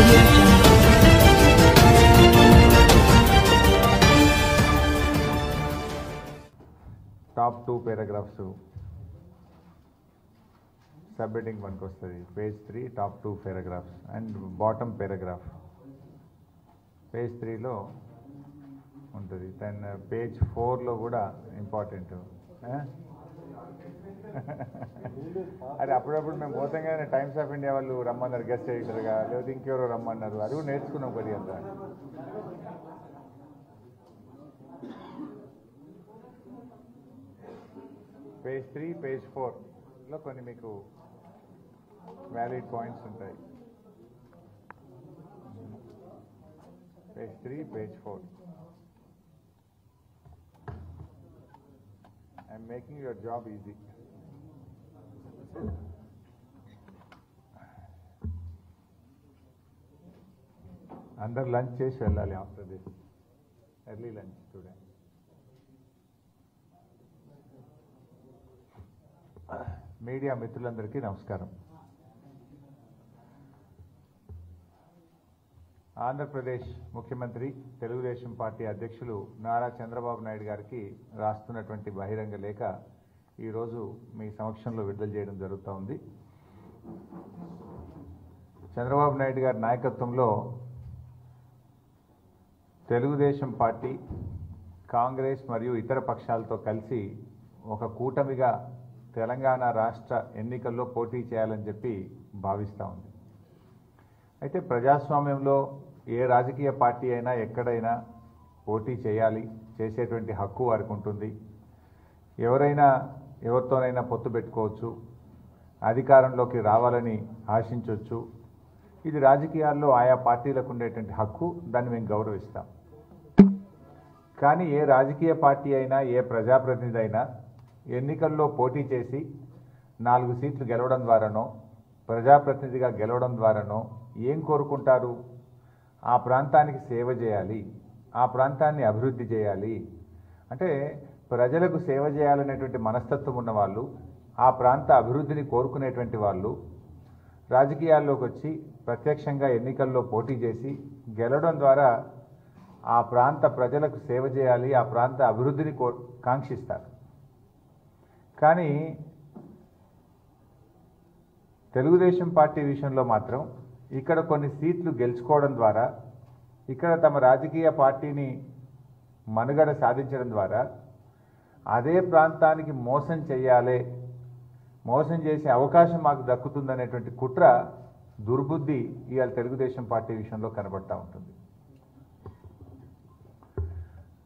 Audio Jungle. Top 2 paragraphs subheading 1 కి వస్తుంది. Page 3 top 2 paragraphs and bottom paragraph page 3 లో ఉంటుంది. దెన్ page 4 లో కూడా ఇంపార్టెంట్. అరే అప్పుడప్పుడు మేము పోతాం కానీ టైమ్స్ ఆఫ్ ఇండియా వాళ్ళు రమ్మన్నారు గెస్ట్ ఎడిటర్గా, లేకపోతే ఇంకెవరో రమ్మన్నారు. అది కూడా నేర్చుకున్నాం కొద్దిగా అంతా. పేజ్ 3 పేజ్ 4లో కొన్ని మీకు వ్యాలిడ్ పాయింట్స్ ఉంటాయి. Page 3 page 4. I'm making your job easy. అందరు లంచ్ చేసి వెళ్ళాలి after this. Early lunch today. Media మిత్రులందరికీ నమస్కారం. ఆంధ్రప్రదేశ్ ముఖ్యమంత్రి తెలుగుదేశం పార్టీ అధ్యక్షులు నారా చంద్రబాబు నాయుడు గారికి రాస్తున్నటువంటి బహిరంగ లేఖ ఈరోజు మీ సమక్షంలో విడుదల చేయడం జరుగుతూ ఉంది. చంద్రబాబు నాయుడు గారి నాయకత్వంలో తెలుగుదేశం పార్టీ కాంగ్రెస్ మరియు ఇతర పక్షాలతో కలిసి ఒక కూటమిగా తెలంగాణ రాష్ట్ర ఎన్నికల్లో పోటీ చేయాలని చెప్పి భావిస్తూ ఉంది. అయితే ప్రజాస్వామ్యంలో ఏ రాజకీయ పార్టీ అయినా ఎక్కడైనా పోటీ చేయాలి, చేసేటువంటి హక్కు వారికి ఉంటుంది. ఎవరైనా ఎవరితోనైనా పొత్తు పెట్టుకోవచ్చు, అధికారంలోకి రావాలని ఆశించవచ్చు. ఇది రాజకీయాల్లో ఆయా పార్టీలకు ఉండేటువంటి హక్కు, దాన్ని మేము గౌరవిస్తాం. కానీ ఏ రాజకీయ పార్టీ అయినా ఏ ప్రజాప్రతినిధి అయినా ఎన్నికల్లో పోటీ చేసి 4 సీట్లు గెలవడం ద్వారానో ప్రజాప్రతినిధిగా గెలవడం ద్వారానో ఏం కోరుకుంటారు? ఆ ప్రాంతానికి సేవ చేయాలి, ఆ ప్రాంతాన్ని అభివృద్ధి చేయాలి. అంటే ప్రజలకు సేవ చేయాలనేటువంటి మనస్తత్వం ఉన్నవాళ్ళు, ఆ ప్రాంత అభివృద్ధిని కోరుకునేటువంటి వాళ్ళు రాజకీయాల్లోకి వచ్చి ప్రత్యక్షంగా ఎన్నికల్లో పోటీ చేసి గెలవడం ద్వారా ఆ ప్రాంత ప్రజలకు సేవ చేయాలి, ఆ ప్రాంత అభివృద్ధిని కాంక్షిస్తారు. కానీ తెలుగుదేశం పార్టీ విషయంలో మాత్రం ఇక్కడ కొన్ని సీట్లు గెలుచుకోవడం ద్వారా, ఇక్కడ తమ రాజకీయ పార్టీని మనుగడ సాధించడం ద్వారా అదే ప్రాంతానికి మోసం చేయాలి, మోసం చేసే అవకాశం మాకు దక్కుతుందనేటువంటి కుట్ర, దుర్బుద్ధి ఇవాళ తెలుగుదేశం పార్టీ విషయంలో కనబడతా ఉంటుంది.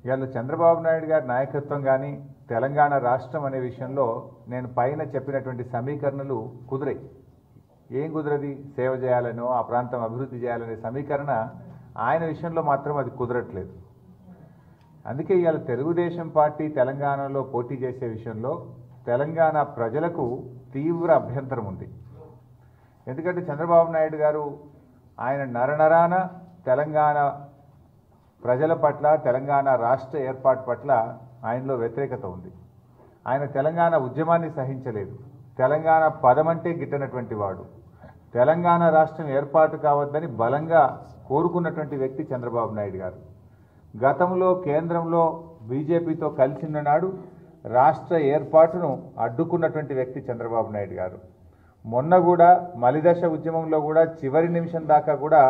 ఇవాళ చంద్రబాబు నాయుడు గారి నాయకత్వం కానీ తెలంగాణ రాష్ట్రం అనే విషయంలో నేను పైన చెప్పినటువంటి సమీకరణలు కుదిరాయి. ఏం కుదరది? సేవ చేయాలనో ఆ ప్రాంతం అభివృద్ధి చేయాలనే సమీకరణ ఆయన విషయంలో మాత్రం అది కుదరట్లేదు. అందుకే ఇవాళ తెలుగుదేశం పార్టీ తెలంగాణలో పోటీ చేసే విషయంలో తెలంగాణ ప్రజలకు తీవ్ర అభ్యంతరం ఉంది. ఎందుకంటే చంద్రబాబు నాయుడు గారు ఆయన నరనరాన తెలంగాణ ప్రజల పట్ల, తెలంగాణ రాష్ట్ర ఏర్పాటు పట్ల ఆయనలో వ్యతిరేకత ఉంది. ఆయన తెలంగాణ ఉద్యమాన్ని సహించలేదు. తెలంగాణ పదమంటే గిట్టనటువంటి వాడు. తెలంగాణ రాష్ట్రం ఏర్పాటు కావద్దని బలంగా కోరుకున్నటువంటి వ్యక్తి చంద్రబాబు నాయుడు గారు. గతంలో కేంద్రంలో బీజేపీతో కలిసిన నాడు రాష్ట్ర ఏర్పాటును అడ్డుకున్నటువంటి వ్యక్తి చంద్రబాబు నాయుడు గారు. మొన్న కూడా మలిదశ ఉద్యమంలో కూడా చివరి నిమిషం దాకా కూడా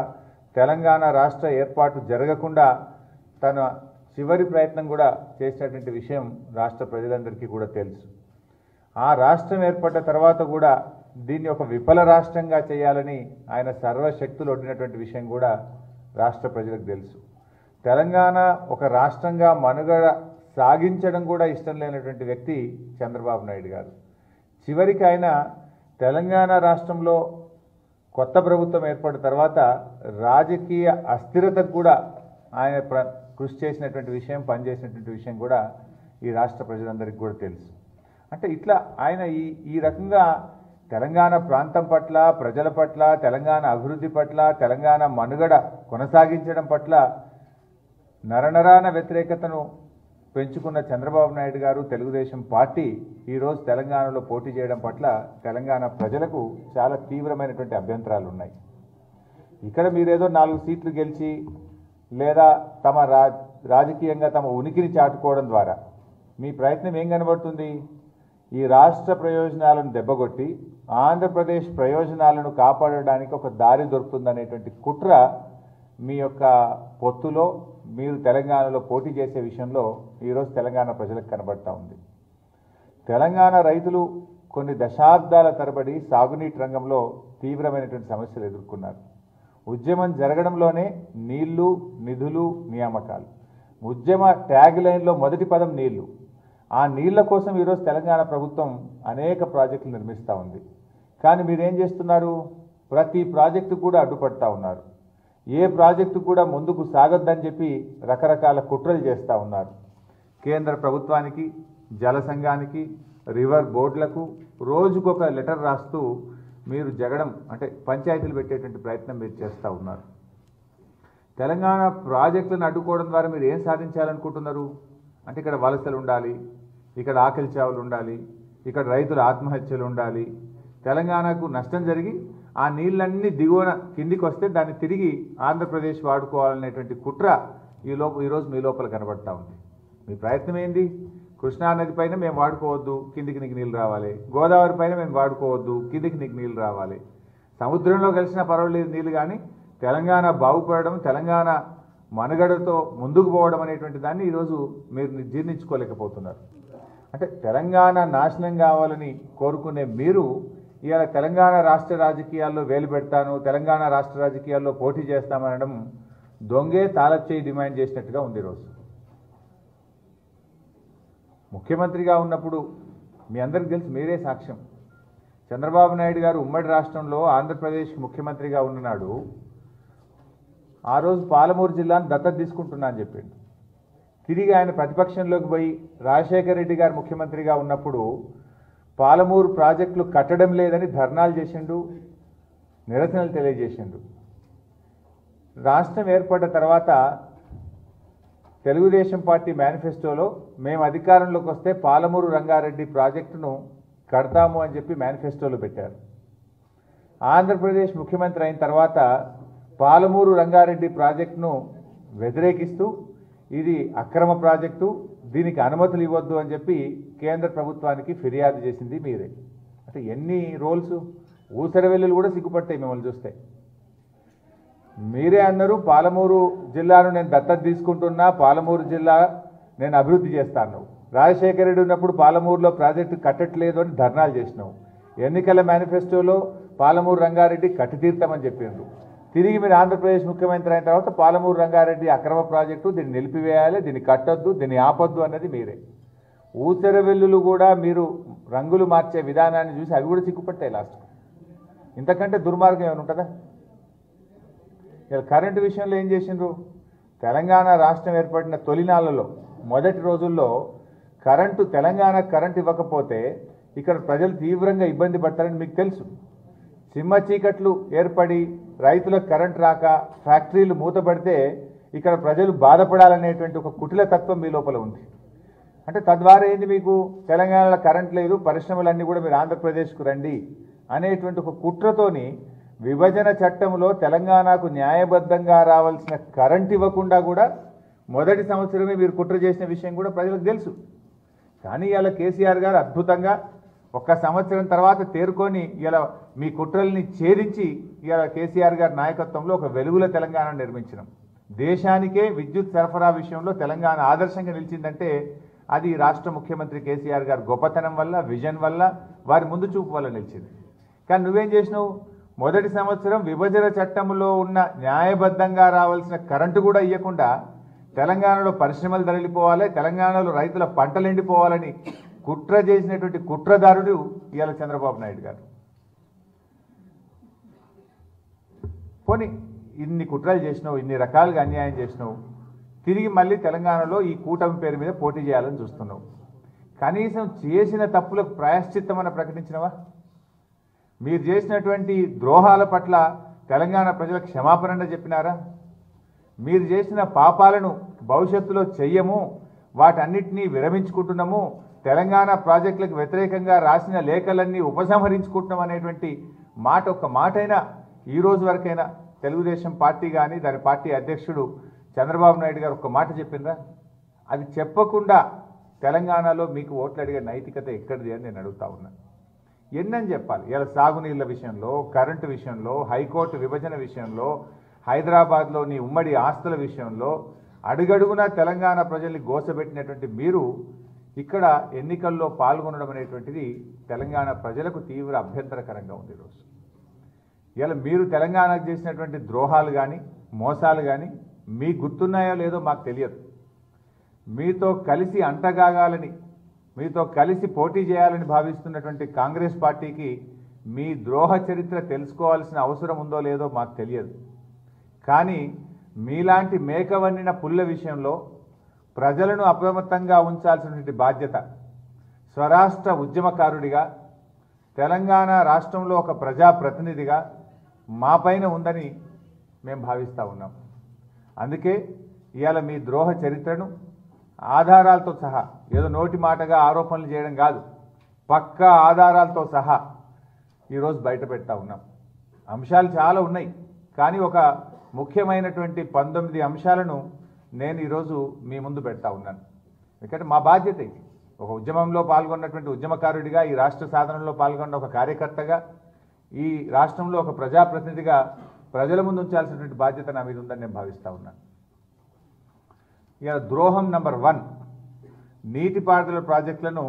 తెలంగాణ రాష్ట్ర ఏర్పాటు జరగకుండా తన చివరి ప్రయత్నం కూడా చేసినటువంటి విషయం రాష్ట్ర ప్రజలందరికీ కూడా తెలుసు. ఆ రాష్ట్రం ఏర్పడ్డ తర్వాత కూడా దీన్ని ఒక విఫల రాష్ట్రంగా చేయాలని ఆయన సర్వశక్తులు ఒడ్డినటువంటి విషయం కూడా రాష్ట్ర ప్రజలకు తెలుసు. తెలంగాణ ఒక రాష్ట్రంగా మనుగడ సాగించడం కూడా ఇష్టం లేనటువంటి వ్యక్తి చంద్రబాబు నాయుడు గారు. చివరికి ఆయన తెలంగాణ రాష్ట్రంలో కొత్త ప్రభుత్వం ఏర్పడిన తర్వాత రాజకీయ అస్థిరతకు కూడా ఆయన కృషి చేసినటువంటి విషయం, పనిచేసినటువంటి విషయం కూడా ఈ రాష్ట్ర ప్రజలందరికీ కూడా తెలుసు. అంటే ఇట్లా ఆయన ఈ రకంగా తెలంగాణ ప్రాంతం పట్ల, ప్రజల పట్ల, తెలంగాణ అభివృద్ధి పట్ల, తెలంగాణ మనుగడ కొనసాగించడం పట్ల నరనరాన వ్యతిరేకతను పెంచుకున్న చంద్రబాబు నాయుడు గారు, తెలుగుదేశం పార్టీ ఈరోజు తెలంగాణలో పోటీ చేయడం పట్ల తెలంగాణ ప్రజలకు చాలా తీవ్రమైనటువంటి అభ్యంతరాలు ఉన్నాయి. ఇక్కడ మీరేదో 4 సీట్లు గెలిచి లేదా తమ రాజకీయంగా తమ ఉనికిని చాటుకోవడం ద్వారా మీ ప్రయత్నం ఏం కనబడుతుంది? ఈ రాష్ట్ర ప్రయోజనాలను దెబ్బగొట్టి ఆంధ్రప్రదేశ్ ప్రయోజనాలను కాపాడడానికి ఒక దారి దొరుకుతుందనేటువంటి కుట్ర మీ యొక్క పొత్తులో మీరు తెలంగాణలో పోటీ చేసే విషయంలో ఈరోజు తెలంగాణ ప్రజలకు కనబడతా ఉంది. తెలంగాణ రైతులు కొన్ని దశాబ్దాల తరబడి సాగునీటి రంగంలో తీవ్రమైనటువంటి సమస్యలు ఎదుర్కొన్నారు. ఉద్యమం జరగడంలోనే నీళ్లు, నిధులు, నియామకాలు. ఉద్యమ ట్యాగ్ లైన్లో మొదటి పదం నీళ్లు. ఆ నీళ్ల కోసం ఈరోజు తెలంగాణ ప్రభుత్వం అనేక ప్రాజెక్టులు నిర్మిస్తూ ఉంది. కానీ మీరేం చేస్తున్నారు? ప్రతి ప్రాజెక్టు కూడా అడ్డుపడతా ఉన్నారు. ఏ ప్రాజెక్టు కూడా ముందుకు సాగొద్దని చెప్పి రకరకాల కుట్రలు చేస్తూ ఉన్నారు. కేంద్ర ప్రభుత్వానికి, జల సంఘానికి, రివర్ బోర్డులకు రోజుకొక లెటర్ రాస్తూ మీరు జగడం అంటే పంచాయతీలు పెట్టేటువంటి ప్రయత్నం మీరు చేస్తూ ఉన్నారు. తెలంగాణ ప్రాజెక్టులను అడ్డుకోవడం ద్వారా మీరు ఏం సాధించాలనుకుంటున్నారు? అంటే ఇక్కడ వలసలు ఉండాలి, ఇక్కడ ఆకలి చావులు ఉండాలి, ఇక్కడ రైతుల ఆత్మహత్యలు ఉండాలి, తెలంగాణకు నష్టం జరిగి ఆ నీళ్ళన్నీ దిగువన కిందికి వస్తే దాన్ని తిరిగి ఆంధ్రప్రదేశ్ వాడుకోవాలనేటువంటి కుట్ర ఈరోజు మీ లోపల కనబడతా ఉంది. మీ ప్రయత్నం ఏంది? కృష్ణా నది పైన మేము వాడుకోవద్దు, కిందికి నీకు నీళ్ళు రావాలి. గోదావరి పైన మేము వాడుకోవద్దు, కిందికి నీకు నీళ్ళు రావాలి. సముద్రంలో కలిసినా పర్వాలేదు నీళ్ళు, కానీ తెలంగాణ బాగుపడడం, తెలంగాణ మనుగడతో ముందుకు పోవడం అనేటువంటి దాన్ని ఈరోజు మీరు జీర్ణించుకోలేకపోతున్నారు. అంటే తెలంగాణ నాశనం కావాలని కోరుకునే మీరు ఇవాళ తెలంగాణ రాష్ట్ర రాజకీయాల్లో వేలు పెడతాను, తెలంగాణ రాష్ట్ర రాజకీయాల్లో పోటీ చేస్తామనడం దొంగే తాళచేయి డిమాండ్ చేసినట్టుగా ఉంది. ఈరోజు ముఖ్యమంత్రిగా ఉన్నప్పుడు మీ అందరికీ తెలుసు, మీరే సాక్ష్యం. చంద్రబాబు నాయుడు గారు ఉమ్మడి రాష్ట్రంలో ఆంధ్రప్రదేశ్ ముఖ్యమంత్రిగా ఉన్ననాడు ఆ రోజు పాలమూరు జిల్లాను దత్తత తీసుకుంటున్నా అని చెప్పిండు. తిరిగి ఆయన ప్రతిపక్షంలోకి పోయి రాజశేఖర రెడ్డి గారు ముఖ్యమంత్రిగా ఉన్నప్పుడు పాలమూరు ప్రాజెక్టులు కట్టడం లేదని ధర్నాలు చేసిండు, నిరసనలు తెలియజేసిండు. రాష్ట్రం ఏర్పడ్డ తర్వాత తెలుగుదేశం పార్టీ మేనిఫెస్టోలో మేము అధికారంలోకి వస్తే పాలమూరు రంగారెడ్డి ప్రాజెక్టును కడతాము అని చెప్పి మేనిఫెస్టోలో పెట్టారు. ఆంధ్రప్రదేశ్ ముఖ్యమంత్రి అయిన తర్వాత పాలమూరు రంగారెడ్డి ప్రాజెక్టును వ్యతిరేకిస్తూ ఇది అక్రమ ప్రాజెక్టు, దీనికి అనుమతులు ఇవ్వద్దు అని చెప్పి కేంద్ర ప్రభుత్వానికి ఫిర్యాదు చేసింది మీరే. అంటే ఎన్ని రోల్స్! ఊసరవెల్లులు కూడా సిగ్గుపడతాయి మిమ్మల్ని చూస్తే. మీరే అన్నారు పాలమూరు జిల్లాను నేను దత్తత తీసుకుంటున్నా, పాలమూరు జిల్లా నేను అభివృద్ధి చేస్తాను. రాజశేఖర రెడ్డి ఉన్నప్పుడు పాలమూరులో ప్రాజెక్టు కట్టట్లేదు అని ధర్నాలు చేసినావు. ఎన్నికల మేనిఫెస్టోలో పాలమూరు రంగారెడ్డి కట్టి తీర్తామని చెప్పిండ్రు. తిరిగి మీరు ఆంధ్రప్రదేశ్ ముఖ్యమంత్రి అయిన తర్వాత పాలమూరు రంగారెడ్డి అక్రమ ప్రాజెక్టు, దీన్ని నిలిపివేయాలి, దీన్ని కట్టొద్దు, దీన్ని ఆపొద్దు అన్నది మీరే. ఊసరవెల్లులు కూడా మీరు రంగులు మార్చే విధానాన్ని చూసి అవి కూడా సిగ్గుపట్టాయి లాస్ట్. ఇంతకంటే దుర్మార్గం ఏమైనా ఉంటుందా? ఇలా కరెంటు విషయంలో ఏం చేసిండ్రు? తెలంగాణ రాష్ట్రం ఏర్పడిన తొలినాళ్లలో మొదటి రోజుల్లో తెలంగాణ కరెంటు ఇవ్వకపోతే ఇక్కడ ప్రజలు తీవ్రంగా ఇబ్బంది పడతారని మీకు తెలుసు. చిమ్మ చీకట్లు ఏర్పడి రైతులకు కరెంట్ రాక ఫ్యాక్టరీలు మూతపడితే ఇక్కడ ప్రజలు బాధపడాలనేటువంటి ఒక కుటిల తత్వం మీ లోపల ఉంది. అంటే తద్వారా ఏంది, మీకు తెలంగాణలో కరెంట్ లేదు, పరిశ్రమలన్నీ కూడా మీరు ఆంధ్రప్రదేశ్కు రండి అనేటువంటి ఒక కుట్రతోని విభజన చట్టంలో తెలంగాణకు న్యాయబద్ధంగా రావాల్సిన కరెంట్ ఇవ్వకుండా కూడా మొదటి సంవత్సరమే మీరు కుట్ర చేసిన విషయం కూడా ప్రజలకు తెలుసు. కానీ ఇలా కేసీఆర్ గారు అద్భుతంగా ఒక్క సంవత్సరం తర్వాత తేరుకొని ఇలా మీ కుట్రల్ని ఛేదించి ఇలా కేసీఆర్ గారి నాయకత్వంలో ఒక వెలుగుల తెలంగాణ నిర్మించినాం. దేశానికే విద్యుత్ సరఫరా విషయంలో తెలంగాణ ఆదర్శంగా నిలిచిందంటే అది రాష్ట్ర ముఖ్యమంత్రి కేసీఆర్ గారి గొప్పతనం వల్ల, విజన్ వల్ల, వారి ముందు చూపు వల్ల నిలిచింది. కానీ నువ్వేం చేసినావు? మొదటి సంవత్సరం విభజన చట్టంలో ఉన్న న్యాయబద్ధంగా రావాల్సిన కరెంటు కూడా ఇవ్వకుండా తెలంగాణలో పరిశ్రమలు తరలిపోవాలి, తెలంగాణలో రైతుల పంటలు ఎండిపోవాలని కుట్ర చేసినటువంటి కుట్రదారుడు ఇవాళ చంద్రబాబు నాయుడు గారు. పోనీ ఇన్ని కుట్రలు చేసినావు, ఇన్ని రకాలుగా అన్యాయం చేసినావు, తిరిగి మళ్ళీ తెలంగాణలో ఈ కూటమి పేరు మీద పోటీ చేయాలని చూస్తున్నావు. కనీసం చేసిన తప్పులకు ప్రాయశ్చిత్తమని ప్రకటించినవా? మీరు చేసినటువంటి ద్రోహాల పట్ల తెలంగాణ ప్రజలకు క్షమాపణ చెప్పినారా? మీరు చేసిన పాపాలను భవిష్యత్తులో చెయ్యము, వాటన్నిటినీ విరమించుకుంటున్నాము, తెలంగాణ ప్రాజెక్టులకు వ్యతిరేకంగా రాసిన లేఖలన్నీ ఉపసంహరించుకుంటున్నాం అనేటువంటి మాట, ఒక్క మాటైనా ఈ రోజు వరకైనా తెలుగుదేశం పార్టీ కానీ దాని పార్టీ అధ్యక్షుడు చంద్రబాబు నాయుడు గారు ఒక మాట చెప్పిందా? అది చెప్పకుండా తెలంగాణలో మీకు ఓట్లు అడిగే నైతికత ఎక్కడిది అని నేను అడుగుతా ఉన్నాను. ఎన్నని చెప్పాలి? ఇలా సాగునీళ్ళ విషయంలో, కరెంటు విషయంలో, హైకోర్టు విభజన విషయంలో, హైదరాబాద్లోని ఉమ్మడి ఆస్తుల విషయంలో అడుగడుగునా తెలంగాణ ప్రజల్ని గోసబెట్టినటువంటి మీరు ఇక్కడ ఎన్నికల్లో పాల్గొనడం అనేటువంటిది తెలంగాణ ప్రజలకు తీవ్ర అభ్యంతరకరంగా ఉంది. ఈరోజు ఇలా మీరు తెలంగాణకు చేసినటువంటి ద్రోహాలు కానీ మోసాలు కానీ మీకు గుర్తున్నాయో లేదో మాకు తెలియదు. మీతో కలిసి అంటగాగాలని, మీతో కలిసి పోటీ చేయాలని భావిస్తున్నటువంటి కాంగ్రెస్ పార్టీకి మీ ద్రోహ చరిత్ర తెలుసుకోవాల్సిన అవసరం ఉందో లేదో మాకు తెలియదు. కానీ మీలాంటి మేకవన్నిన పుల్ల విషయంలో ప్రజలను అప్రమత్తంగా ఉంచాల్సినటువంటి బాధ్యత స్వరాష్ట్ర ఉద్యమకారుడిగా, తెలంగాణ రాష్ట్రంలో ఒక ప్రజాప్రతినిధిగా మా పైన ఉందని మేము భావిస్తూ ఉన్నాం. అందుకే ఇవాళ మీ ద్రోహ చరిత్రను ఆధారాలతో సహా, ఏదో నోటి మాటగా ఆరోపణలు చేయడం కాదు, పక్కా ఆధారాలతో సహా ఈరోజు బయట పెడతా ఉన్నాం. అంశాలు చాలా ఉన్నాయి, కానీ ఒక ముఖ్యమైనటువంటి 19 అంశాలను నేను ఈరోజు మీ ముందు పెడతా ఉన్నాను. ఎందుకంటే మా బాధ్యత ఇది. ఒక ఉద్యమంలో పాల్గొన్నటువంటి ఉద్యమకారుడిగా, ఈ రాష్ట్ర సాధనలో పాల్గొన్న ఒక కార్యకర్తగా, ఈ రాష్ట్రంలో ఒక ప్రజాప్రతినిధిగా ప్రజల ముందు ఉంచాల్సినటువంటి బాధ్యత నా మీద ఉందని నేను భావిస్తూ ఉన్నాను. ఇక ద్రోహం నంబర్ 1, నీటిపారుదల ప్రాజెక్టులను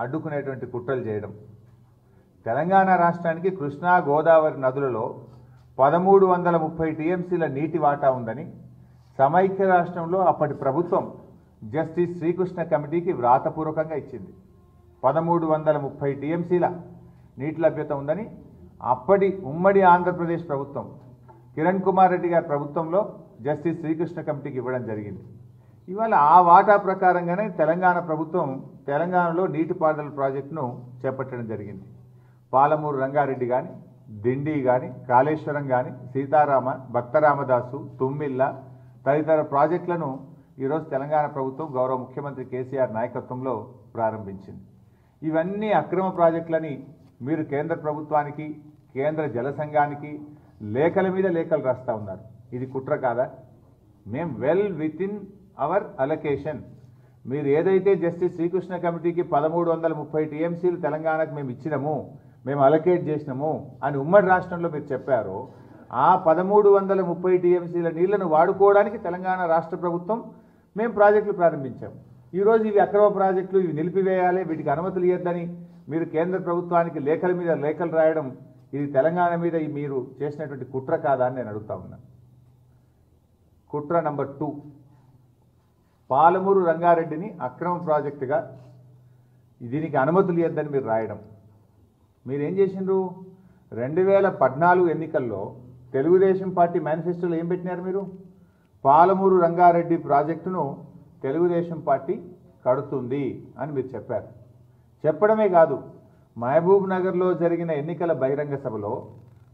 అడ్డుకునేటువంటి కుట్రలు చేయడం. తెలంగాణ రాష్ట్రానికి కృష్ణా గోదావరి నదులలో 1330 టీఎంసీల నీటి వాటా ఉందని సమైక్య రాష్ట్రంలో అప్పటి ప్రభుత్వం జస్టిస్ శ్రీకృష్ణ కమిటీకి వ్రాతపూర్వకంగా ఇచ్చింది. 1330 టీఎంసీల నీటి లభ్యత ఉందని అప్పటి ఉమ్మడి ఆంధ్రప్రదేశ్ ప్రభుత్వం, కిరణ్ కుమార్ రెడ్డి గారి ప్రభుత్వంలో జస్టిస్ శ్రీకృష్ణ కమిటీకి ఇవ్వడం జరిగింది. ఇవాళ ఆ వాటా ప్రకారంగానే తెలంగాణ ప్రభుత్వం తెలంగాణలో నీటిపారుదల ప్రాజెక్టును చేపట్టడం జరిగింది. పాలమూరు రంగారెడ్డి కానీ, దిండి కానీ, కాళేశ్వరం కానీ, సీతారామ, భక్తరామదాసు, తుమ్మిళ్ళ తదితర ప్రాజెక్టులను ఈరోజు తెలంగాణ ప్రభుత్వం గౌరవ ముఖ్యమంత్రి కేసీఆర్ నాయకత్వంలో ప్రారంభించింది. ఇవన్నీ అక్రమ ప్రాజెక్టులని మీరు కేంద్ర ప్రభుత్వానికి, కేంద్ర జల సంఘానికి లేఖల మీద లేఖలు రాస్తూ ఉన్నారు. ఇది కుట్ర కాదా? మేము well with in our allocation, మీరు ఏదైతే జస్టిస్ శ్రీకృష్ణ కమిటీకి 1330 టీఎంసీలు తెలంగాణకు మేము ఇచ్చినాము, మేము అలొకేట్ చేసినాము అని ఉమ్మడి రాష్ట్రంలో మీరు చెప్పారో, ఆ 1330 టీఎంసీల నీళ్లను వాడుకోవడానికి తెలంగాణ రాష్ట్ర ప్రభుత్వం మేము ప్రాజెక్టులు ప్రారంభించాము. ఈరోజు ఇవి అక్రమ ప్రాజెక్టులు, ఇవి నిలిపివేయాలి, వీటికి అనుమతులు ఇవ్వద్దని మీరు కేంద్ర ప్రభుత్వానికి లేఖల మీద లేఖలు రాయడం, ఇది తెలంగాణ మీద మీరు చేసినటువంటి కుట్ర కాదా అని నేను అడుగుతా ఉన్నాను. కుట్ర నంబర్ 2, పాలమూరు రంగారెడ్డిని అక్రమ ప్రాజెక్టుగా దీనికి అనుమతులు ఇవ్వద్దని మీరు రాయడం. మీరేం చేసిండ్రు? 2014 ఎన్నికల్లో తెలుగుదేశం పార్టీ మేనిఫెస్టోలో ఏం పెట్టినారు మీరు? పాలమూరు రంగారెడ్డి ప్రాజెక్టును తెలుగుదేశం పార్టీ కడుతుంది అని మీరు చెప్పారు. చెప్పడమే కాదు, మహబూబ్ నగర్లో జరిగిన ఎన్నికల బహిరంగ సభలో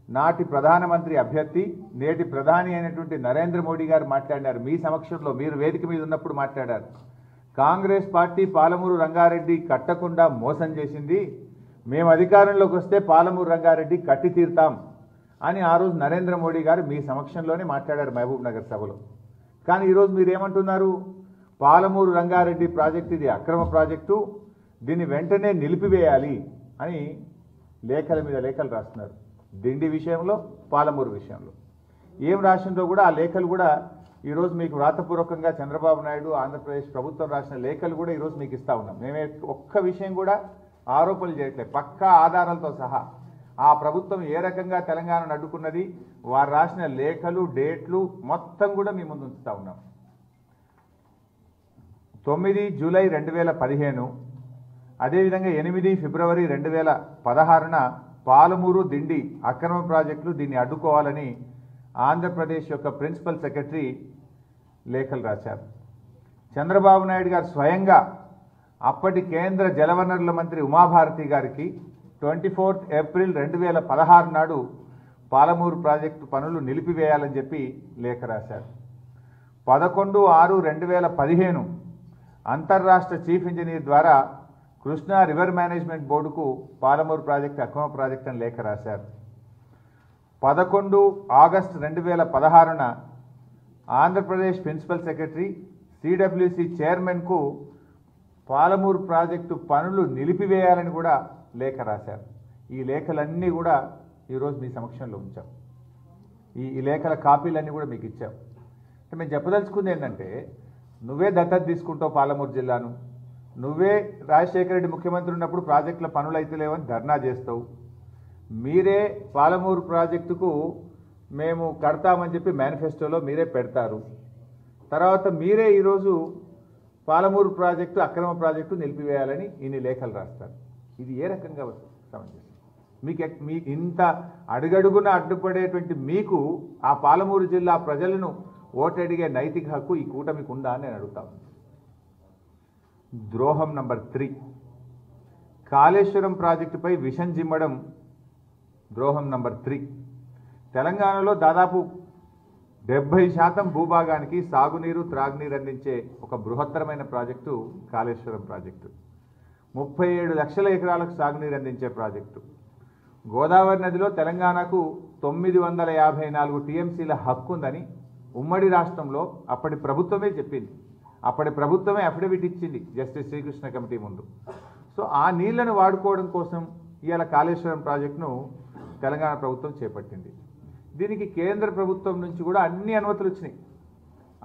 నాటి ప్రధానమంత్రి అభ్యర్థి, నేటి ప్రధాని అయినటువంటి నరేంద్ర మోడీ గారు మాట్లాడారు. మీ సమక్షంలో మీరు వేదిక మీద ఉన్నప్పుడు మాట్లాడారు. కాంగ్రెస్ పార్టీ పాలమూరు రంగారెడ్డి కట్టకుండా మోసం చేసింది, మేము అధికారంలోకి వస్తే పాలమూరు రంగారెడ్డి కట్టి తీరుతాం అని ఆ రోజు నరేంద్ర మోడీ గారు మీ సమక్షంలోనే మాట్లాడారు మహబూబ్ నగర్ సభలో. కానీ ఈరోజు మీరు ఏమంటున్నారు? పాలమూరు రంగారెడ్డి ప్రాజెక్టు ఇది అక్రమ ప్రాజెక్టు, దీన్ని వెంటనే నిలిపివేయాలి అని లేఖల మీద లేఖలు రాస్తున్నారు. దిండి విషయంలో, పాలమూరు విషయంలో ఏం రాసిందో కూడా ఆ లేఖలు కూడా ఈరోజు మీకు వ్రాతపూర్వకంగా చంద్రబాబు నాయుడు ఆంధ్రప్రదేశ్ ప్రభుత్వం రాసిన లేఖలు కూడా ఈరోజు మీకు ఇస్తా ఉన్నాం. మేమే ఒక్క విషయం కూడా ఆరోపణలు చేయట్లేదు, పక్కా ఆధారాలతో సహా ఆ ప్రభుత్వం ఏ రకంగా తెలంగాణను అడ్డుకున్నది, వారు రాసిన లేఖలు, డేట్లు మొత్తం కూడా మీ ముందు ఉంచుతా ఉన్నాం. 9 జూలై 2015, అదేవిధంగా 8 ఫిబ్రవరి 2016న పాలమూరు దిండి అక్రమ ప్రాజెక్టులు, దీన్ని అడ్డుకోవాలని ఆంధ్రప్రదేశ్ యొక్క ప్రిన్సిపల్ సెక్రటరీ లేఖలు రాశారు. చంద్రబాబు నాయుడు గారు స్వయంగా అప్పటి కేంద్ర జలవనరుల మంత్రి ఉమాభారతి గారికి 24 ఏప్రిల్ 2016 నాడు పాలమూరు ప్రాజెక్టు పనులు నిలిపివేయాలని చెప్పి లేఖ రాశారు. 11/6/2015 అంతర్రాష్ట్ర చీఫ్ ఇంజనీర్ ద్వారా కృష్ణా రివర్ మేనేజ్మెంట్ బోర్డుకు పాలమూరు ప్రాజెక్టు అక్రమ ప్రాజెక్టు అని లేఖ రాశారు. 11 August 2016న Andhra Pradesh principal secretary CWC చైర్మన్కు Palamuru project పనులు నిలిపివేయాలని కూడా లేఖ రాశారు. ఈ లేఖలన్నీ కూడా ఈరోజు మీ సమక్షంలో ఉంచాం. ఈ లేఖల కాపీలన్నీ కూడా మీకు ఇచ్చాం. అంటే మేము చెప్పదలుచుకుంది ఏంటంటే, నువ్వే దత్తత తీసుకుంటావు పాలమూరు జిల్లాను, నువ్వే రాజశేఖర రెడ్డి ముఖ్యమంత్రి ఉన్నప్పుడు ప్రాజెక్టుల పనులు అయితే లేవని ధర్నా చేస్తావు, మీరే పాలమూరు ప్రాజెక్టుకు మేము కడతామని చెప్పి మేనిఫెస్టోలో మీరే పెడతారు, తర్వాత మీరే ఈరోజు పాలమూరు ప్రాజెక్టు అక్రమ ప్రాజెక్టు నిలిపివేయాలని ఇన్ని లేఖలు రాస్తారు. ఇది ఏ రకంగా సమంజసం? మీ ఇంత అడుగడుగున అడ్డుపడేటువంటి మీకు ఆ పాలమూరు జిల్లా ప్రజలను ఓటడిగే నైతిక హక్కు ఈ కూటమికి ఉందా అని నేను అడుగుతాను. ద్రోహం నంబర్ 3, కాళేశ్వరం ప్రాజెక్టుపై విషం జిమ్మడం ద్రోహం నంబర్ 3. తెలంగాణలో దాదాపు 70% భూభాగానికి సాగునీరు త్రాగునీరు అందించే ఒక బృహత్తరమైన ప్రాజెక్టు కాళేశ్వరం ప్రాజెక్టు. 37 లక్షల ఎకరాలకు సాగునీరు అందించే ప్రాజెక్టు. గోదావరి నదిలో తెలంగాణకు 954 టీఎంసీల హక్కు ఉందని ఉమ్మడి రాష్ట్రంలో అప్పటి ప్రభుత్వమే చెప్పింది. అప్పటి ప్రభుత్వమే అఫిడవిట్ ఇచ్చింది జస్టిస్ శ్రీకృష్ణ కమిటీ ముందు. సో ఆ నీళ్లను వాడుకోవడం కోసం ఇవాళ కాళేశ్వరం ప్రాజెక్టును తెలంగాణ ప్రభుత్వం చేపట్టింది. దీనికి కేంద్ర ప్రభుత్వం నుంచి కూడా అన్ని అనుమతులు వచ్చినాయి.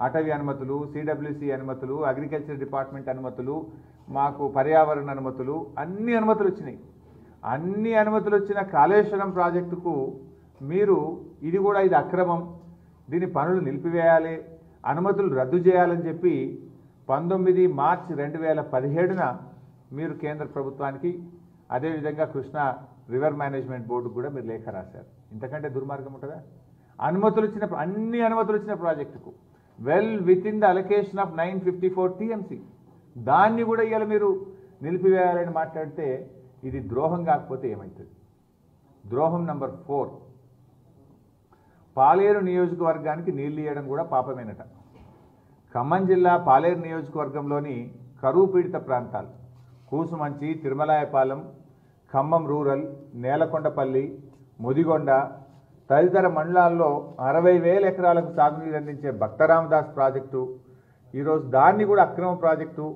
అటవీ అనుమతులు, సిడబ్ల్యూసి అనుమతులు, అగ్రికల్చర్ డిపార్ట్మెంట్ అనుమతులు, మాకు పర్యావరణ అనుమతులు, అన్ని అనుమతులు వచ్చినాయి. అన్ని అనుమతులు వచ్చిన కాళేశ్వరం ప్రాజెక్టుకు మీరు ఇది అక్రమం, దీని పనులు నిలిపివేయాలి, అనుమతులు రద్దు చేయాలని చెప్పి 19 మార్చి 2017న మీరు కేంద్ర ప్రభుత్వానికి, అదేవిధంగా కృష్ణా రివర్ మేనేజ్మెంట్ బోర్డుకు కూడా మీరు లేఖ రాశారు. ఇంతకంటే దుర్మార్గం ఉంటుందా? అన్ని అనుమతులు వచ్చిన ప్రాజెక్టుకు well with in the allocation of 954 TMC, దాన్ని కూడా ఇవాళ మీరు నిలిపివేయాలని మాట్లాడితే ఇది ద్రోహం కాకపోతే ఏమవుతుంది? ద్రోహం నంబర్ 4, పాలేరు నియోజకవర్గానికి నీళ్లు ఇవ్వడం కూడా పాపమేనట. ఖమ్మం జిల్లా పాలేరు నియోజకవర్గంలోని కరువు పీడిత ప్రాంతాలు కూసుమంచి, తిరుమలాయపాలెం, ఖమ్మం రూరల్, నేలకొండపల్లి, ముదిగొండ తదితర మండలాల్లో 60,000 ఎకరాలకు సాగునీరు అందించే భక్తరామదాస్ ప్రాజెక్టు ఈరోజు దాన్ని కూడా అక్రమ ప్రాజెక్టు,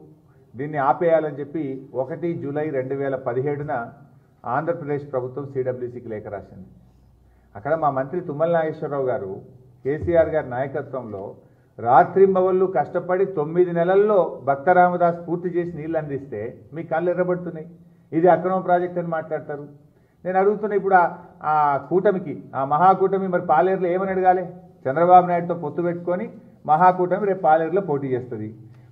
దీన్ని ఆపేయాలని చెప్పి 1 జూలై 2017న ఆంధ్రప్రదేశ్ ప్రభుత్వం సిడబ్ల్యూసికి లేఖ రాసింది. అక్కడ మా మంత్రి తుమ్మల నాగేశ్వరరావు గారు కేసీఆర్ గారి నాయకత్వంలో రాత్రింబవళ్ళు కష్టపడి 9 నెలల్లో భక్తరామదాస్ పూర్తి చేసి నీళ్ళు అందిస్తే మీ కళ్ళు ఎర్రబడుతున్నాయి. ఇది అక్రమ ప్రాజెక్ట్ అని మాట్లాడతారు. నేను అడుగుతున్నా, ఇప్పుడు ఆ కూటమికి, ఆ మహాకూటమి మరి పాలేరులో ఏమని అడగాలి? చంద్రబాబు నాయుడుతో పొత్తు పెట్టుకొని మహాకూటమి రేపు పాలేరులో పోటీ చేస్తుంది.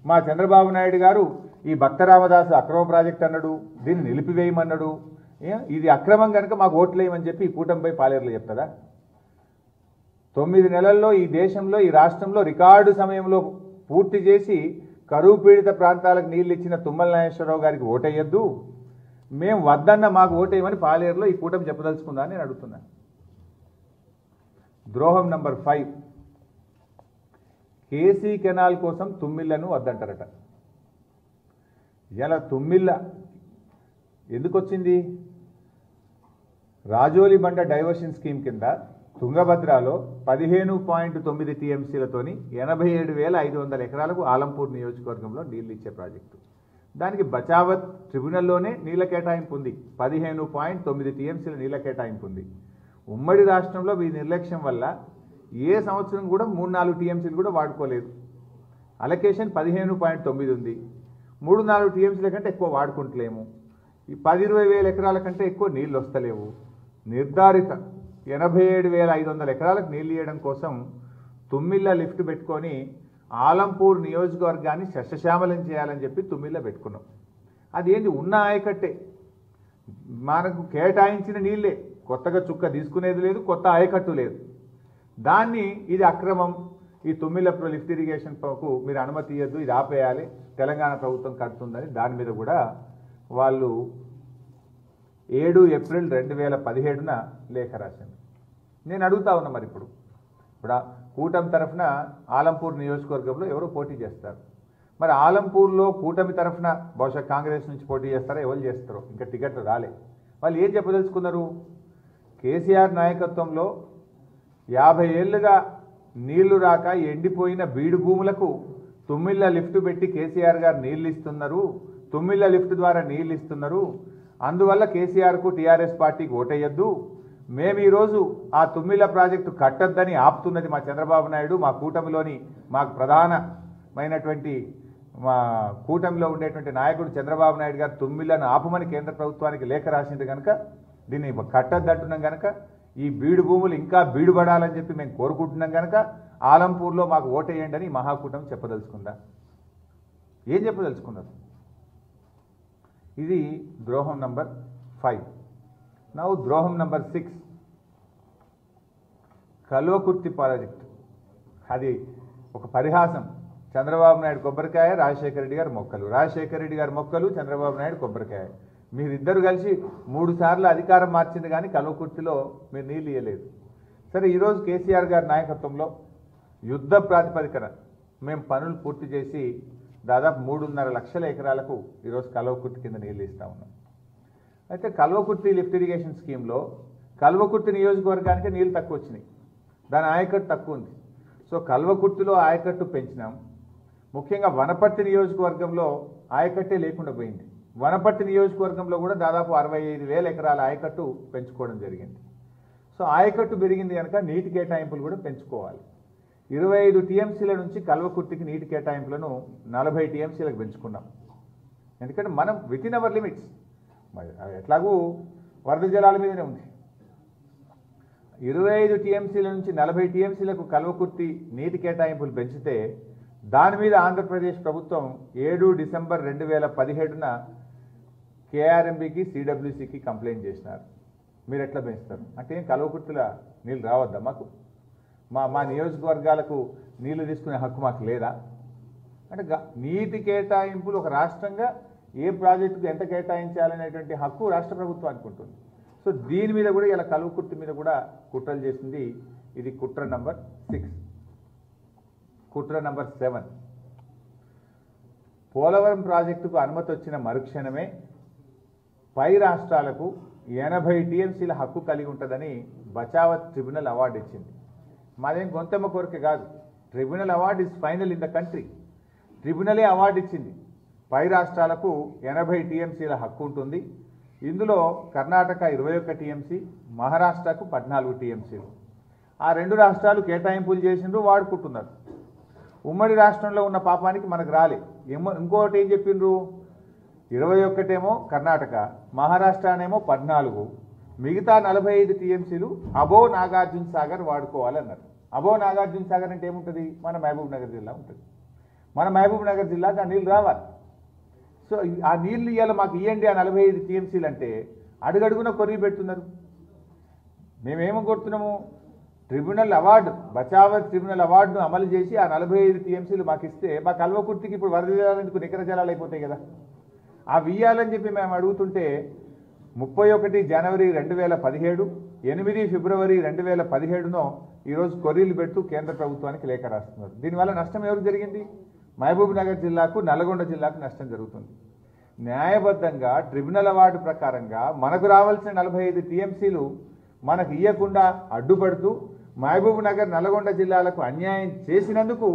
మా చంద్రబాబు నాయుడు గారు ఈ భక్తరామదాసు అక్రమ ప్రాజెక్ట్ అన్నాడు, దీన్ని నిలిపివేయమన్నాడు, ఇది అక్రమం కనుక మాకు ఓట్లేయమని చెప్పి ఈ కూటమిపై పాలేరులో చెప్తుందా? 9 నెలల్లో ఈ దేశంలో, ఈ రాష్ట్రంలో రికార్డు సమయంలో పూర్తి చేసి కరువు పీడిత ప్రాంతాలకు నీళ్ళు ఇచ్చిన తుమ్మల నాగేశ్వరరావు గారికి ఓటేయద్దు, మేము వద్దన్న మాకు ఓటేయమని పాలేరులో ఈ కూటమి చెప్పదలుచుకుందా అని నేను అడుగుతున్నాను. ద్రోహం నంబర్ 5, కేసీ కెనాల్ కోసం తుమ్మిళ్లను వద్దంటారట. ఇలా తుమ్మిళ్ళ ఎందుకు వచ్చింది? రాజోలి బండ డైవర్షన్ స్కీమ్ కింద తుంగభద్రలో 15.9 టీఎంసీలతోని 87,500 ఎకరాలకు ఆలంపూర్ నియోజకవర్గంలో నీళ్లు ఇచ్చే ప్రాజెక్టు. దానికి బచావత్ ట్రిబ్యునల్లోనే నీళ్ల కేటాయింపు ఉంది. 15.9 టీఎంసీల నీళ్ల కేటాయింపు ఉంది. ఉమ్మడి రాష్ట్రంలో ఈ నిర్లక్ష్యం వల్ల ఏ సంవత్సరం కూడా 3-4 టీఎంసీలు కూడా వాడుకోలేదు. అలొకేషన్ 15.9 ఉంది. 3-4 టీఎంసీల కంటే ఎక్కువ వాడుకుంటలేము. ఈ 10-20 వేల ఎకరాల కంటే ఎక్కువ నీళ్ళు వస్తలేవు. నిర్ధారిత 87,500 ఎకరాలకు నీళ్ళు ఇవ్వడం కోసం తుమ్మిళ్ళ లిఫ్ట్ పెట్టుకొని ఆలంపూర్ నియోజకవర్గాన్ని సస్యశ్యామలం చేయాలని చెప్పి తుమ్మిళ్ళ పెట్టుకున్నాం. అదేంటి? ఉన్న ఆయకట్టే, మనకు కేటాయించిన నీళ్ళే, కొత్తగా చుక్క తీసుకునేది లేదు, కొత్త ఆయకట్టు లేదు. దాన్ని ఇది అక్రమం, ఈ తుమ్మిళ్ళ లిఫ్ట్ ఇరిగేషన్కు మీరు అనుమతి ఇవ్వద్దు, ఇది ఆపేయాలి, తెలంగాణ ప్రభుత్వం కడుతుందని దాని మీద కూడా వాళ్ళు 7 ఏప్రిల్ 2017న లేఖ రాసింది. నేను అడుగుతా ఉన్నా, మరి ఇప్పుడు కూటమి తరఫున ఆలంపూర్ నియోజకవర్గంలో ఎవరు పోటీ చేస్తారు? మరి ఆలంపూర్లో కూటమి తరఫున బహుశా కాంగ్రెస్ నుంచి పోటీ చేస్తారో, ఎవరు చేస్తారో, ఇంకా టికెట్లు రాలే. వాళ్ళు ఏం చెప్పదలుచుకున్నారు? కేసీఆర్ నాయకత్వంలో 50 ఏళ్లుగా నీళ్లు రాక ఎండిపోయిన బీడు భూములకు తుమ్మిళ్ళ లిఫ్ట్ పెట్టి కేసీఆర్ గారు నీళ్లు ఇస్తున్నారు, తుమ్మిళ్ళ లిఫ్ట్ ద్వారా నీళ్లు ఇస్తున్నారు, అందువల్ల కేసీఆర్కు టీఆర్ఎస్ పార్టీకి ఓటేయొద్దు, మేము ఈరోజు ఆ తుమ్మిళ్ళ ప్రాజెక్టు కట్టొద్దని ఆపుతున్నది మా చంద్రబాబు నాయుడు, మా కూటమిలోని మాకు ప్రధానమైనటువంటి మా కూటమిలో ఉండేటువంటి నాయకుడు చంద్రబాబు నాయుడు గారు తుమ్మిళ్ళను ఆపమని కేంద్ర ప్రభుత్వానికి లేఖ రాసింది కనుక దీన్ని కట్టొద్దంటున్నాం కనుక ఈ బీడు భూములు ఇంకా బీడుపడాలని చెప్పి మేము కోరుకుంటున్నాం కనుక ఆలంపూర్లో మాకు ఓటేయండి అని మహాకూటమి చెప్పదలుచుకుందా? ఏం చెప్పదలుచుకున్నారు? ఇది ద్రోహం నంబర్ 5. నౌ ద్రోహం నంబర్ 6, కల్వకుర్తి ప్రాజెక్ట్. అది ఒక పరిహాసం. చంద్రబాబు నాయుడు కొబ్బరికాయ, రాజశేఖర రెడ్డి గారు మొక్కలు, రాజశేఖర రెడ్డి గారు మొక్కలు, చంద్రబాబు నాయుడు కొబ్బరికాయ. మీరిద్దరు కలిసి 3 సార్లు అధికారం మార్చింది కానీ కల్వకుర్తిలో మీరు నీళ్ళు ఇవ్వలేదు. సరే, ఈరోజు కేసీఆర్ గారి నాయకత్వంలో యుద్ధ ప్రాతిపదికన మేము పనులు పూర్తి చేసి దాదాపు 3.5 లక్షల ఎకరాలకు ఈరోజు కల్వకుర్తి కింద నీళ్ళు ఇస్తా ఉన్నాం. అయితే కల్వకుర్తి లిఫ్ట్ ఇరిగేషన్ స్కీమ్లో కల్వకుర్తి నియోజకవర్గానికి నీళ్ళు తక్కువ వచ్చినాయి, దాని ఆయకట్టు తక్కువ ఉంది. సో కల్వకుర్తిలో ఆయకట్టు పెంచినాం. ముఖ్యంగా వనపర్తి నియోజకవర్గంలో ఆయకట్టే లేకుండా పోయింది. వనపర్తి నియోజకవర్గంలో కూడా దాదాపు 65,000 ఎకరాల ఆయకట్టు పెంచుకోవడం జరిగింది. సో ఆయకట్టు పెరిగింది కనుక నీటి కేటాయింపులు కూడా పెంచుకోవాలి. 25 టీఎంసీల నుంచి కల్వకుర్తికి నీటి కేటాయింపులను 40 టీఎంసీలకు పెంచుకున్నాం. ఎందుకంటే మనం విత్ ఇన్ అవర్ లిమిట్స్, ఎట్లాగూ వరద జలాల మీదనే ఉంది. 25 టీఎంసీల నుంచి 40 టీఎంసీలకు కల్వకుర్తి నీటి కేటాయింపులు పెంచితే దాని మీద ఆంధ్రప్రదేశ్ ప్రభుత్వం 7 డిసెంబర్ 2017న కేఆర్ఎంబీకి సిడబ్ల్యూసీకి కంప్లైంట్ చేసినారు. మీరు ఎట్లా పెంచుతారు అంటే కల్వకుర్తిలో నీళ్ళు రావద్దా మాకు? మా నియోజకవర్గాలకు నీళ్లు తీసుకునే హక్కు మాకు లేదా? అంటే నీటి కేటాయింపులు ఒక రాష్ట్రంగా ఏ ప్రాజెక్టుకు ఎంత కేటాయించాలనేటువంటి హక్కు రాష్ట్ర ప్రభుత్వానికి ఉంటుంది. సో దీని మీద కూడా ఇలా కల్వకుర్తి మీద కూడా కుట్రలు చేసింది. ఇది కుట్ర నంబర్ 6. కుట్ర నంబర్ 7, పోలవరం ప్రాజెక్టుకు అనుమతి వచ్చిన మరుక్షణమే పై రాష్ట్రాలకు 80 టీఎంసీల హక్కు కలిగి ఉంటుందని బచావత్ ట్రిబ్యునల్ అవార్డు ఇచ్చింది. మాదేం గొంతెమ్మ కోరిక కాదు. Tribunal award is final in the country. ట్రిబ్యునలే అవార్డు ఇచ్చింది. పై రాష్ట్రాలకు 80 టీఎంసీల హక్కు ఉంటుంది. ఇందులో కర్ణాటక 21 టీఎంసీ, మహారాష్ట్రకు 14 టీఎంసీలు. ఆ 2 రాష్ట్రాలు కేటాయింపులు చేసిండ్రు, వాడుకుంటున్నారు. ఉమ్మడి రాష్ట్రంలో ఉన్న పాపానికి మనకు రాలే. ఇంకోటి ఏం చెప్పిండ్రు, 21 ఏమో కర్ణాటక, మహారాష్ట్రనేమో 14, మిగతా 45 టీఎంసీలు అబో నాగార్జున సాగర్ వాడుకోవాలన్నారు. అబో నాగార్జున సాగర్ అంటే ఏముంటుంది? మన మహబూబ్ నగర్ జిల్లా ఉంటుంది. మన మహబూబ్ నగర్ జిల్లాకు ఆ నీళ్ళు రావాలి. సో ఆ నీళ్లు ఇవాళ మాకు ఇవ్వండి ఆ 45 టీఎంసీలు అంటే అడుగడుగున కొరిగి పెడుతున్నారు. మేమేమో కొడుతున్నాము? ట్రిబ్యునల్ అవార్డు, బచావత్ ట్రిబ్యునల్ అవార్డును అమలు చేసి ఆ 45 టీఎంసీలు మాకు ఇస్తే మా కల్వకుర్తికి ఇప్పుడు వరద జలాలకు నికర జలాలు అయిపోతాయి కదా. అవి ఇవ్వాలని చెప్పి మేము అడుగుతుంటే 31 జనవరి 2017, 8 ఫిబ్రవరి 2017నో ఈరోజు కొర్రీలు పెడుతూ కేంద్ర ప్రభుత్వానికి లేఖ రాస్తున్నారు. దీనివల్ల నష్టం ఎవరికి జరిగింది? మహబూబ్ నగర్ జిల్లాకు, నల్గొండ జిల్లాకు నష్టం జరుగుతుంది. న్యాయబద్ధంగా ట్రిబ్యునల్ అవార్డు ప్రకారంగా మనకు రావాల్సిన 45 టీఎంసీలు మనకు ఇవ్వకుండా అడ్డుపడుతూ మహబూబ్ నగర్, నల్గొండ జిల్లాలకు అన్యాయం చేసినందుకు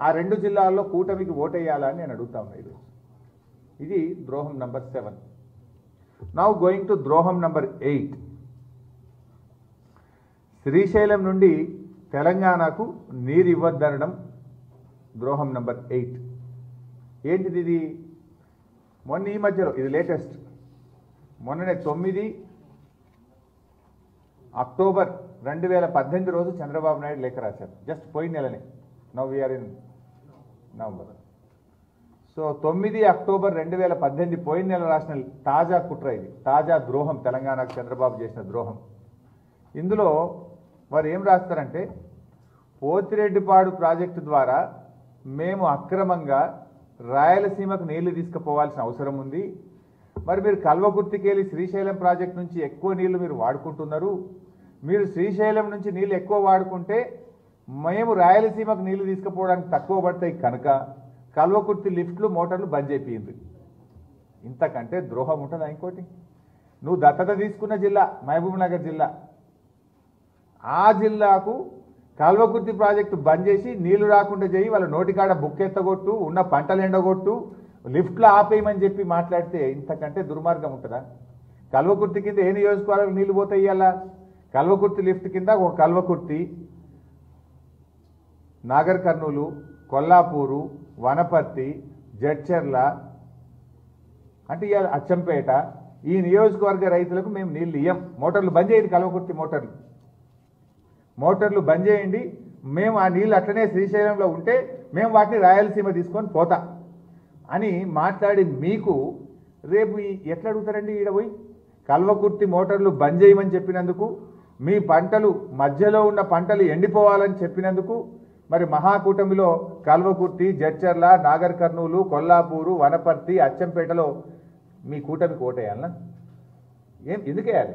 ఆ 2 జిల్లాల్లో కూటమికి ఓటేయాలని నేను అడుగుతా ఉన్నా. ఇది ద్రోహం నంబర్ 7. నౌ గోయింగ్ టు ద్రోహం నంబర్ 8. శ్రీశైలం నుండి తెలంగాణకు నీరు ఇవ్వద్దనడం ద్రోహం నంబర్ 8. ఏంటిది ఇది? మొన్న ఈ మధ్యలో, ఇది లేటెస్ట్, మొన్ననే 9 అక్టోబర్ 2018 రోజు చంద్రబాబు నాయుడు లేఖ రాశారు. జస్ట్ పోయిన నెలనే. Now we are in November. So 9 October 2018 పోయిన నెల రాసిన తాజా కుట్ర ఇది, తాజా ద్రోహం, తెలంగాణకు చంద్రబాబు చేసిన ద్రోహం. ఇందులో వారు ఏం రాస్తారంటే, పోతిరెడ్డిపాడు ప్రాజెక్టు ద్వారా మేము అక్రమంగా రాయలసీమకు నీళ్లు తీసుకుపోవాల్సిన అవసరం ఉంది. మరి మీరు కల్వకుర్తికి వెళ్ళి శ్రీశైలం ప్రాజెక్టు నుంచి ఎక్కువ నీళ్లు మీరు వాడుకుంటున్నారు. మీరు శ్రీశైలం నుంచి నీళ్లు ఎక్కువ వాడుకుంటే మేము రాయలసీమకు నీళ్లు తీసుకుపోవడానికి తక్కువ పడతాయి కనుక కల్వకుర్తి లిఫ్ట్లు, మోటార్లు బంద్ చేయింది. ఇంతకంటే ద్రోహం ఉంటుందా ఇంకోటి? నువ్వు దత్తత తీసుకున్న జిల్లా మహబూబ్ నగర్ జిల్లా, ఆ జిల్లాకు కల్వకుర్తి ప్రాజెక్టు బంద్ చేసి నీళ్లు రాకుండా చేయి, వాళ్ళ నోటికాడ బుక్కెత్తగొట్టు, ఉన్న పంటలు ఎండగొట్టు, లిఫ్ట్లో ఆపేయమని చెప్పి మాట్లాడితే ఇంతకంటే దుర్మార్గం ఉంటుందా? కల్వకుర్తి కింద ఏ నియోజకవర్గాలకు నీళ్లు పోతాయి? అలా కల్వకుర్తి లిఫ్ట్ కింద ఒక కల్వకుర్తి, నాగర్ కర్నూలు, కొల్లాపూరు, వనపర్తి, జడ్చర్ల, అంటే ఇవాళ అచ్చంపేట, ఈ నియోజకవర్గ రైతులకు మేము నీళ్ళు ఇయ్యం. మోటార్లు బంద్ చేయండి, కల్వకుర్తి మోటార్లు బంద్ చేయండి, మేము ఆ నీళ్ళు అట్లనే శ్రీశైలంలో ఉంటే మేము వాటిని రాయలసీమ తీసుకొని పోతా అని మాట్లాడి మీకు రేపు ఎట్లా అడుగుతారండి? ఈడ పోయి కల్వకుర్తి మోటార్లు బంద్ చేయమని చెప్పినందుకు, మీ పంటలు మధ్యలో ఉన్న పంటలు ఎండిపోవాలని చెప్పినందుకు, మరి మహాకూటమిలో కల్వకుర్తి, జడ్చర్ల, నాగర్ కర్నూలు, కొల్లాపూరు, వనపర్తి, అచ్చంపేటలో మీ కూటమికి ఓటేయాలనా? ఎందుకు వేయాలి?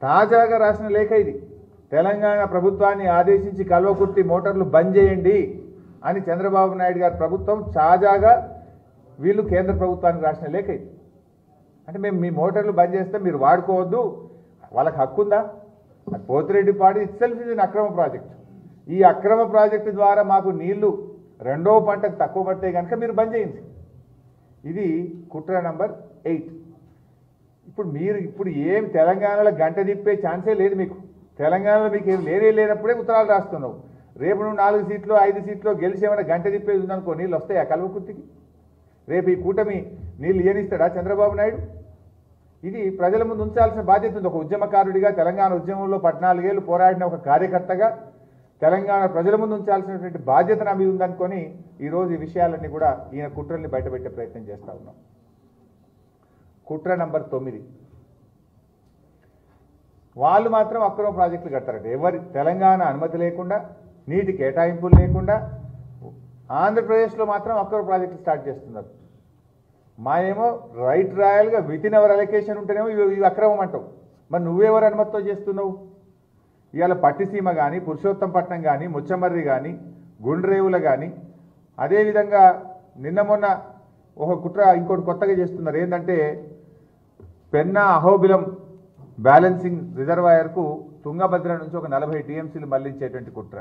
తాజాగా రాసిన లేఖ ఇది. తెలంగాణ ప్రభుత్వాన్ని ఆదేశించి కల్వకుర్తి మోటార్లు బంద్ చేయండి అని చంద్రబాబు నాయుడు గారి ప్రభుత్వం తాజాగా వీళ్ళు కేంద్ర ప్రభుత్వానికి రాసిన లేఖ ఇది. అంటే మేము మీ మోటార్లు బంద్ చేస్తే మీరు వాడుకోవద్దు, వాళ్ళకి హక్కు ఉందా? పోతిరెడ్డిపాడు ఇట్సెల్ఫ్ ఇది అక్రమ ప్రాజెక్టు. ఈ అక్రమ ప్రాజెక్టు ద్వారా మాకు నీళ్లు రెండో పంటకు తక్కువ పడితే కనుక మీరు బంద్ చేయండి. ఇది కుట్ర నంబర్ 8. ఇప్పుడు ఏం తెలంగాణలో గంట తిప్పే ఛాన్సే లేదు మీకు. తెలంగాణలో మీకు ఏం లేనప్పుడే ఉత్తరాలు రాస్తున్నావు. రేపు నువ్వు 4 సీట్లు 5 సీట్లు గెలిచేమైనా గంట తిప్పేది ఉందనుకో, నీళ్ళు వస్తాయా కల్వకుర్తికి? రేపు ఈ కూటమి నీళ్ళు ఇయ్యనిస్తాడా చంద్రబాబు నాయుడు? ఇది ప్రజల ముందు ఉంచాల్సిన బాధ్యత ఉంది. ఒక ఉద్యమకారుడిగా, తెలంగాణ ఉద్యమంలో 14 ఏళ్ళు పోరాడిన ఒక కార్యకర్తగా తెలంగాణ ప్రజల ముందు ఉంచాల్సినటువంటి బాధ్యత నా మీద ఉందనుకొని ఈరోజు ఈ విషయాలన్నీ కూడా ఈయన కుట్రల్ని బయటపెట్టే ప్రయత్నం చేస్తూ ఉన్నాం. కుట్ర నంబర్ 9. వాళ్ళు మాత్రం అక్రమ ప్రాజెక్టులు కడతారట. ఎవరి తెలంగాణ అనుమతి లేకుండా, నీటి కేటాయింపులు లేకుండా ఆంధ్రప్రదేశ్లో మాత్రం అక్రమ ప్రాజెక్టులు స్టార్ట్ చేస్తున్నారు. మా ఏమో రైట్ రాయల్గా వితిన్ అవర్ అలొకేషన్ ఉంటేనేమో ఇవి అక్రమం అంటావు. మరి నువ్వెవరు అనుమతితో చేస్తున్నావు? ఇవాళ పట్టిసీమ కానీ, పురుషోత్తంపట్నం కానీ, ముచ్చమర్రి కానీ, గుండ్రేవుల కానీ, అదేవిధంగా నిన్న మొన్న ఒక కుట్ర ఇంకోటి కొత్తగా చేస్తున్నారు. ఏంటంటే పెన్నా అహోబిలం బ్యాలెన్సింగ్ రిజర్వాయర్కు తుంగభద్ర నుంచి ఒక 40 టీఎంసీలు మళ్లించేటువంటి కుట్ర.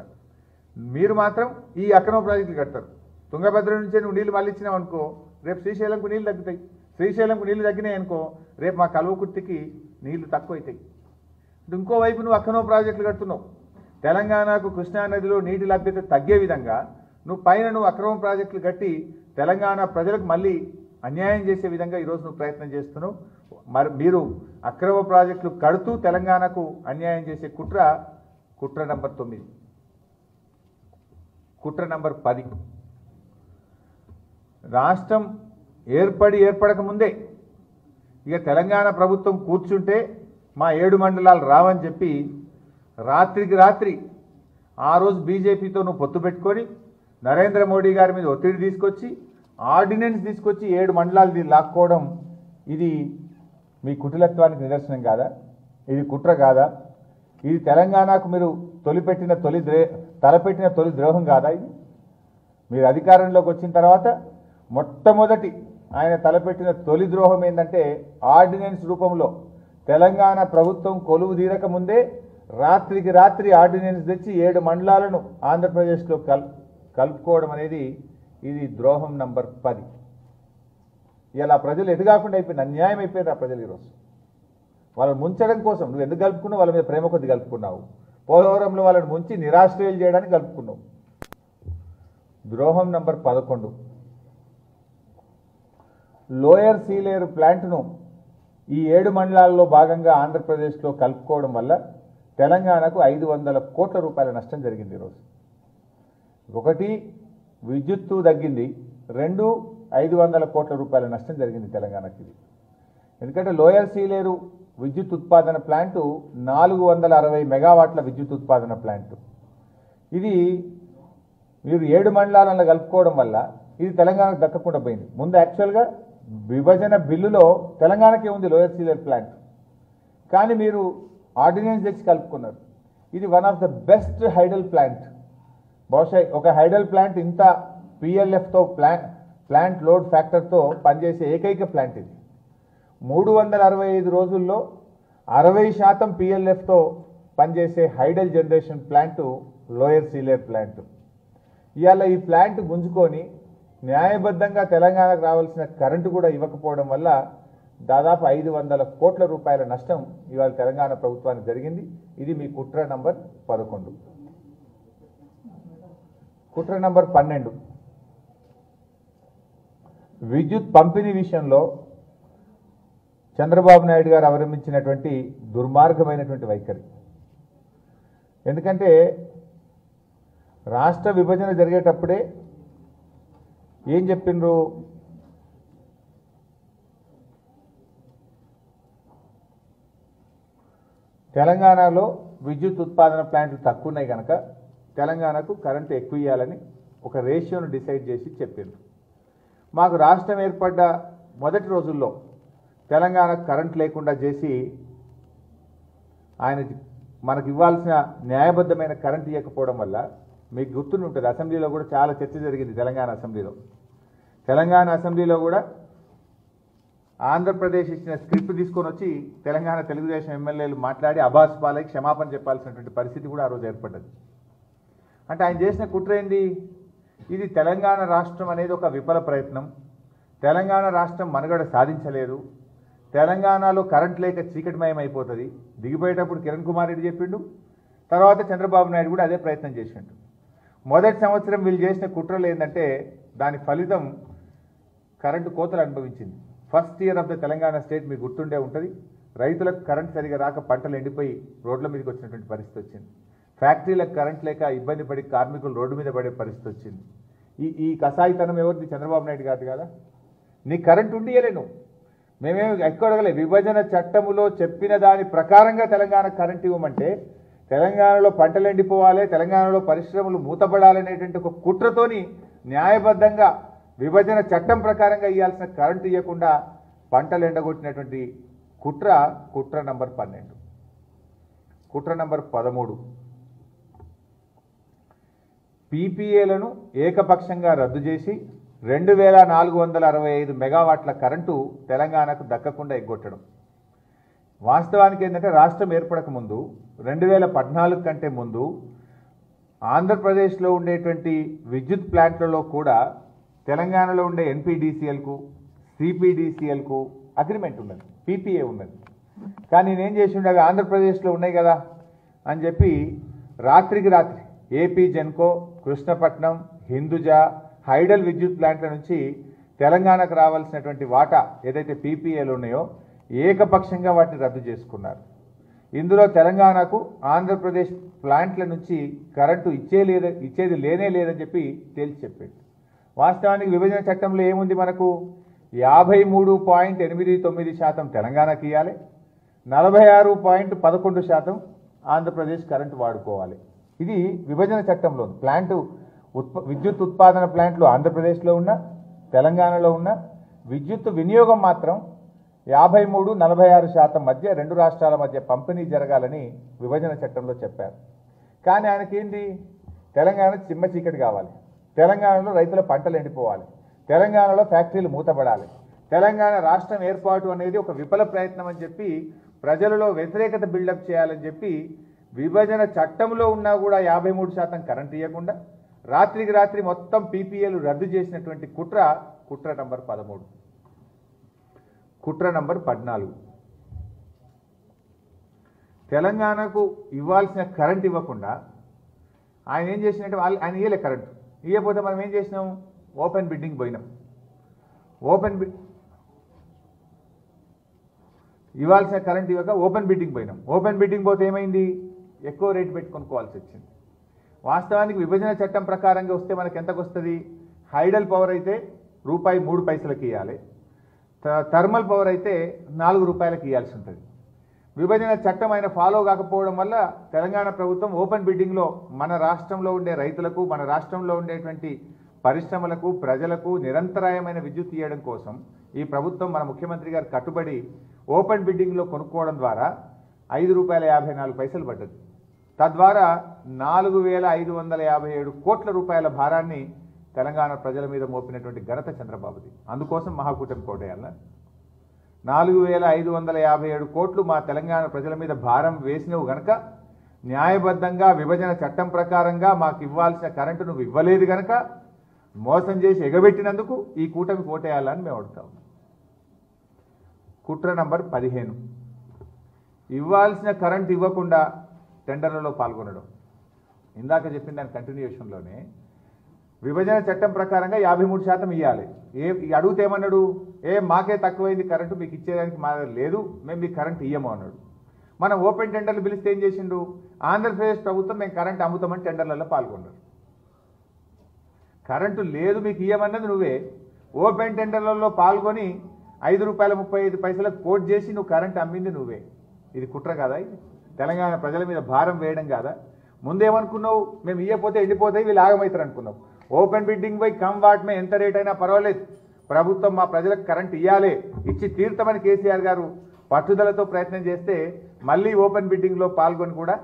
మీరు మాత్రం ఈ అక్రమ ప్రాజెక్టులు కడతారు. తుంగభద్ర నుంచే నువ్వు నీళ్లు మళ్లించినావు అనుకో, రేపు శ్రీశైలంకు నీళ్లు తగ్గుతాయి. శ్రీశైలంకు నీళ్లు తగ్గినాయి అనుకో, రేపు మా కల్వకుర్తికి నీళ్లు తక్కువ అవుతాయి. ఇంకోవైపు నువ్వు అక్రమ ప్రాజెక్టులు కడుతున్నావు. తెలంగాణకు కృష్ణానదిలో నీటి లభ్యత తగ్గే విధంగా నువ్వు అక్రమ ప్రాజెక్టులు కట్టి తెలంగాణ ప్రజలకు మళ్ళీ అన్యాయం చేసే విధంగా ఈరోజు నువ్వు ప్రయత్నం చేస్తున్నావు. మరి మీరు అక్రమ ప్రాజెక్టులు కడుతూ తెలంగాణకు అన్యాయం చేసే కుట్ర నంబర్ 9. కుట్ర నంబర్ 10. రాష్ట్రం ఏర్పడక ముందే ఇక తెలంగాణ ప్రభుత్వం కూర్చుంటే మా 7 మండలాలు రావని చెప్పి రాత్రికి రాత్రి ఆ రోజు బీజేపీతో నువ్వు పొత్తు పెట్టుకొని నరేంద్ర మోడీ గారి మీద ఒత్తిడి తీసుకొచ్చి ఆర్డినెన్స్ తీసుకొచ్చి 7 మండలాలు లాక్కోవడం, ఇది మీ కుటిలత్వానికి నిదర్శనం కాదా? ఇది కుట్ర కాదా? ఇది తెలంగాణకు మీరు తలపెట్టిన తొలి ద్రోహం కాదా? ఇది మీరు అధికారంలోకి వచ్చిన తర్వాత మొట్టమొదటి ఆయన తలపెట్టిన తొలి ద్రోహం ఏంటంటే ఆర్డినెన్స్ రూపంలో తెలంగాణ ప్రభుత్వం కొలువు తీరక ముందే రాత్రికి రాత్రి ఆర్డినెన్స్ తెచ్చి 7 మండలాలను ఆంధ్రప్రదేశ్లో కలుపుకోవడం అనేది ఇది ద్రోహం నంబర్ 10. ఇలా ప్రజలు ఎదుగాకుండా అయిపోయింది, అన్యాయం అయిపోయింది ఆ ప్రజలు. ఈరోజు వాళ్ళని ముంచడం కోసం నువ్వు ఎందుకు కలుపుకున్నావు? వాళ్ళ మీద ప్రేమ కొద్ది కలుపుకున్నావు. పోలవరంలో వాళ్ళని ముంచి నిరాశ్రయాలు చేయడానికి కలుపుకున్నావు. ద్రోహం నంబర్ 11. లోయర్ సీలేరు ప్లాంట్ను ఈ 7 మండలాల్లో భాగంగా ఆంధ్రప్రదేశ్లో కలుపుకోవడం వల్ల తెలంగాణకు 500 కోట్ల రూపాయల నష్టం జరిగింది. ఈరోజు 1 విద్యుత్తు తగ్గింది, 2 500 కోట్ల రూపాయల నష్టం జరిగింది తెలంగాణకి. ఎందుకంటే లోయర్ సీలేరు విద్యుత్ ఉత్పాదన ప్లాంటు 460 మెగావాట్ల విద్యుత్ ఉత్పాదన ప్లాంటు. ఇది మీరు 7 మండలాలను కలుపుకోవడం వల్ల ఇది తెలంగాణకు దక్కకుండా పోయింది. ముందు యాక్చువల్గా విభజన బిల్లులో తెలంగాణకే ఉంది లోయర్ సీలేరు ప్లాంట్, కానీ మీరు ఆర్డినెన్స్ తెచ్చి కలుపుకున్నారు. ఇది one of the best hydel plant. బహుశా ఒక హైడల్ ప్లాంట్ ఇంత పిఎల్ఎఫ్తో ప్లాంట్ లోడ్ ఫ్యాక్టర్తో పనిచేసే ఏకైక ప్లాంట్ ఇది. 365 రోజుల్లో 60% PLFతో పనిచేసే hydel generation plant lower Sileru plant. ఇవాళ ఈ ప్లాంట్ గుంజుకొని న్యాయబద్ధంగా తెలంగాణకు రావాల్సిన కరెంటు కూడా ఇవ్వకపోవడం వల్ల దాదాపు 500 కోట్ల రూపాయల నష్టం ఇవాళ తెలంగాణ ప్రభుత్వానికి జరిగింది. ఇది మీ కుట్ర నంబర్ 11. కుట్ర నంబర్ 12, విద్యుత్ పంపిణీ విషయంలో చంద్రబాబు నాయుడు గారు అవలంబించినటువంటి దుర్మార్గమైనటువంటి వైఖరి. ఎందుకంటే రాష్ట్ర విభజన జరిగేటప్పుడే ఏం చెప్పిండ్రు, తెలంగాణలో విద్యుత్ ఉత్పాదన ప్లాంట్లు తక్కువ ఉన్నాయి కనుక తెలంగాణకు కరెంటు ఎక్కువ ఇవ్వాలని ఒక రేషియోను డిసైడ్ చేసి చెప్పిండ్రు. మాకు రాష్ట్రం ఏర్పడ్డ మొదటి రోజుల్లో తెలంగాణకు కరెంట్ లేకుండా చేసి ఆయన మనకు ఇవ్వాల్సిన న్యాయబద్ధమైన కరెంట్ ఇవ్వకపోవడం వల్ల మీకు గుర్తుని ఉంటుంది, అసెంబ్లీలో కూడా చాలా చర్చ జరిగింది. తెలంగాణ అసెంబ్లీలో కూడా ఆంధ్రప్రదేశ్ ఇచ్చిన స్క్రిప్ట్ తీసుకొని వచ్చి తెలంగాణ తెలుగుదేశం ఎమ్మెల్యేలు మాట్లాడి అబాస్ పాలకి క్షమాపణ చెప్పాల్సినటువంటి పరిస్థితి కూడా ఆ రోజు ఏర్పడ్డది. అంటే ఆయన చేసిన కుట్ర ఏంది, ఇది తెలంగాణ రాష్ట్రం అనేది ఒక విఫల ప్రయత్నం, తెలంగాణ రాష్ట్రం మనుగడ సాధించలేదు, తెలంగాణలో కరెంట్ లేక చీకటిమయం అయిపోతుంది. దిగిపోయేటప్పుడు కిరణ్ కుమార్ రెడ్డి చెప్పిండు, తర్వాత చంద్రబాబు నాయుడు కూడా అదే ప్రయత్నం చేసిండు. మొదటి సంవత్సరం వీళ్ళు చేసిన కుట్రలు ఏంటంటే దాని ఫలితం కరెంటు కోతలు అనుభవించింది. First year of the Telangana state మీకు గుర్తుండే ఉంటుంది, రైతులకు కరెంట్ సరిగా రాక పంటలు ఎండిపోయి రోడ్ల మీదకి వచ్చినటువంటి పరిస్థితి వచ్చింది. ఫ్యాక్టరీలకు కరెంట్ లేక ఇబ్బంది పడి కార్మికులు రోడ్డు మీద పడే పరిస్థితి వచ్చింది. ఈ కసాయితనం ఎవరిది, చంద్రబాబు నాయుడు గారిది కదా. నీ కరెంట్ ఉండియలేను, మేమేమి ఎక్కువ అడగలే. విభజన చట్టములో చెప్పిన దాని ప్రకారంగా తెలంగాణ కరెంట్ ఇవ్వమంటే తెలంగాణలో పంటలు ఎండిపోవాలి, తెలంగాణలో పరిశ్రమలు మూతపడాలనేటువంటి ఒక కుట్రతోని న్యాయబద్ధంగా విభజన చట్టం ప్రకారంగా ఇవ్వాల్సిన కరెంటు ఇవ్వకుండా పంటలు ఎండగొట్టినటువంటి కుట్ర నంబర్ 12. కుట్ర నంబర్ 13, పీపీఏలను ఏకపక్షంగా రద్దు చేసి 2465 మెగావాట్ల కరెంటు తెలంగాణకు దక్కకుండా ఎగ్గొట్టడం. వాస్తవానికి ఏంటంటే రాష్ట్రం ఏర్పడక ముందు 2014 కంటే ముందు ఆంధ్రప్రదేశ్లో ఉండేటువంటి విద్యుత్ ప్లాంట్లలో కూడా తెలంగాణలో ఉండే ఎన్పీడీసీఎల్కు సిపిడిసిఎల్కు అగ్రిమెంట్ ఉన్నది, పీపీఏ ఉన్నది. కానీ నేనేం చేసి ఉండే, అవి ఆంధ్రప్రదేశ్లో ఉన్నాయి కదా అని చెప్పి రాత్రికి రాత్రి ఏపీ జెన్కో, కృష్ణపట్నం, హిందూజా, హైడల్ విద్యుత్ ప్లాంట్ల నుంచి తెలంగాణకు రావాల్సినటువంటి వాటా ఏదైతే పీపీఏలు ఉన్నాయో ఏకపక్షంగా వాటిని రద్దు చేసుకున్నారు. ఇందులో తెలంగాణకు ఆంధ్రప్రదేశ్ ప్లాంట్ల నుంచి కరెంటు ఇచ్చేది లేనే లేదని చెప్పి తేల్చి చెప్పింది. వాస్తవానికి విభజన చట్టంలో ఏముంది, మనకు 53.89% తెలంగాణకి ఇవ్వాలి, 46.11% ఆంధ్రప్రదేశ్ కరెంటు వాడుకోవాలి. ఇది విభజన చట్టంలో విద్యుత్ ఉత్పాదన ప్లాంట్లు ఆంధ్రప్రదేశ్లో ఉన్న తెలంగాణలో ఉన్న విద్యుత్ వినియోగం మాత్రం 53-46% మధ్య రెండు రాష్ట్రాల మధ్య పంపిణీ జరగాలని విభజన చట్టంలో చెప్పారు. కానీ ఆయనకేంది, తెలంగాణ చిమ్మ చీకటి కావాలి, తెలంగాణలో రైతుల పంటలు ఎండిపోవాలి, తెలంగాణలో ఫ్యాక్టరీలు మూతపడాలి, తెలంగాణ రాష్ట్రం ఏర్పాటు అనేది ఒక విఫల ప్రయత్నం అని చెప్పి ప్రజలలో వ్యతిరేకత బిల్డప్ చేయాలని చెప్పి విభజన చట్టంలో ఉన్నా కూడా 53% కరెంట్ ఇవ్వకుండా రాత్రికి రాత్రి మొత్తం పీపీఏలు రద్దు చేసినటువంటి కుట్ర నంబర్ 13. కుట్ర నంబర్ 14, తెలంగాణకు ఇవ్వాల్సిన కరెంట్ ఇవ్వకుండా ఆయన ఏం చేసినట్టు, ఆయన ఇవ్వలే కరెంటు. ఇవ్వకపోతే మనం ఏం చేసినాం, ఓపెన్ బిడ్డింగ్ పోయినాం. ఇవ్వాల్సిన కరెంట్ ఇవ్వక ఓపెన్ బిడ్డింగ్ పోయినాం. ఓపెన్ బిడ్డింగ్ పోతే ఏమైంది, ఎక్కువ రేటు పెట్టి కొనుక్కోవాల్సి వచ్చింది. వాస్తవానికి విభజన చట్టం ప్రకారంగా వస్తే మనకు ఎంతకు వస్తుంది, హైడల్ పవర్ అయితే ₹3 ఇవ్వాలి, థర్మల్ పవర్ అయితే ₹4 ఇవ్వాల్సి ఉంటుంది. విభజన చట్టం ఆయన ఫాలో కాకపోవడం వల్ల తెలంగాణ ప్రభుత్వం ఓపెన్ బిడ్డింగ్లో మన రాష్ట్రంలో ఉండే రైతులకు, మన రాష్ట్రంలో ఉండేటువంటి పరిశ్రమలకు, ప్రజలకు నిరంతరాయమైన విద్యుత్ ఇవ్వడం కోసం ఈ ప్రభుత్వం, మన ముఖ్యమంత్రి గారు కట్టుబడి ఓపెన్ బిడ్డింగ్లో కొనుక్కోవడం ద్వారా ₹5.54 పడ్డది. తద్వారా 4,557 కోట్ల రూపాయల భారాన్ని తెలంగాణ ప్రజల మీద మోపినటువంటి ఘనత చంద్రబాబుది. అందుకోసం మహాకూటమి కోటేయాల. 4557 కోట్లు మా తెలంగాణ ప్రజల మీద భారం వేసినవు గనక, న్యాయబద్ధంగా విభజన చట్టం ప్రకారంగా మాకు ఇవ్వాల్సిన కరెంటు నువ్వు ఇవ్వలేదు గనక మోసం చేసి ఎగబెట్టినందుకు ఈ కూటమి కోటేయాలని మేము అడుగుతాం. కుట్ర నంబర్ 15, ఇవ్వాల్సిన కరెంట్ ఇవ్వకుండా టెండర్లలో పాల్గొనడం. ఇందాక చెప్పిన దాని కంటిన్యూషన్లోనే విభజన చట్టం ప్రకారంగా 53% ఇవ్వాలి. అడిగితే ఏమన్నాడు, మాకే తక్కువైంది కరెంటు, మీకు ఇచ్చేదానికి మా లేదు, మేము మీకు కరెంట్ ఇయ్యము అన్నాడు. మనం ఓపెన్ టెండర్లు పిలిస్తే ఏం చేసిండు, ఆంధ్రప్రదేశ్ ప్రభుత్వం మేము కరెంట్ అమ్ముతామని టెండర్లలో పాల్గొన్నారు. కరెంటు లేదు మీకు ఇయ్యమన్నది నువ్వే, ఓపెన్ టెండర్లలో పాల్గొని ₹5.35 కోట్ చేసి నువ్వు కరెంట్ అమ్మింది నువ్వే. ఇది కుట్ర కాదా? ఇది తెలంగాణ ప్రజల మీద భారం వేయడం కాదా? ముందేమనుకున్నావు, మేము ఇయ్యపోతే ఎండిపోతాయి వీళ్ళు ఆగమవుతారు అనుకున్నావు. ఓపెన్ బిడ్డింగ్ పోయి కమ్ వాట్ మే ఎంత రేట్ అయినా పర్వాలేదు, ప్రభుత్వం మా ప్రజలకు కరెంట్ ఇవ్వాలి, ఇచ్చి తీర్థమని కేసీఆర్ గారు పట్టుదలతో ప్రయత్నం చేస్తే మళ్ళీ ఓపెన్ బిడ్డింగ్లో పాల్గొని కూడా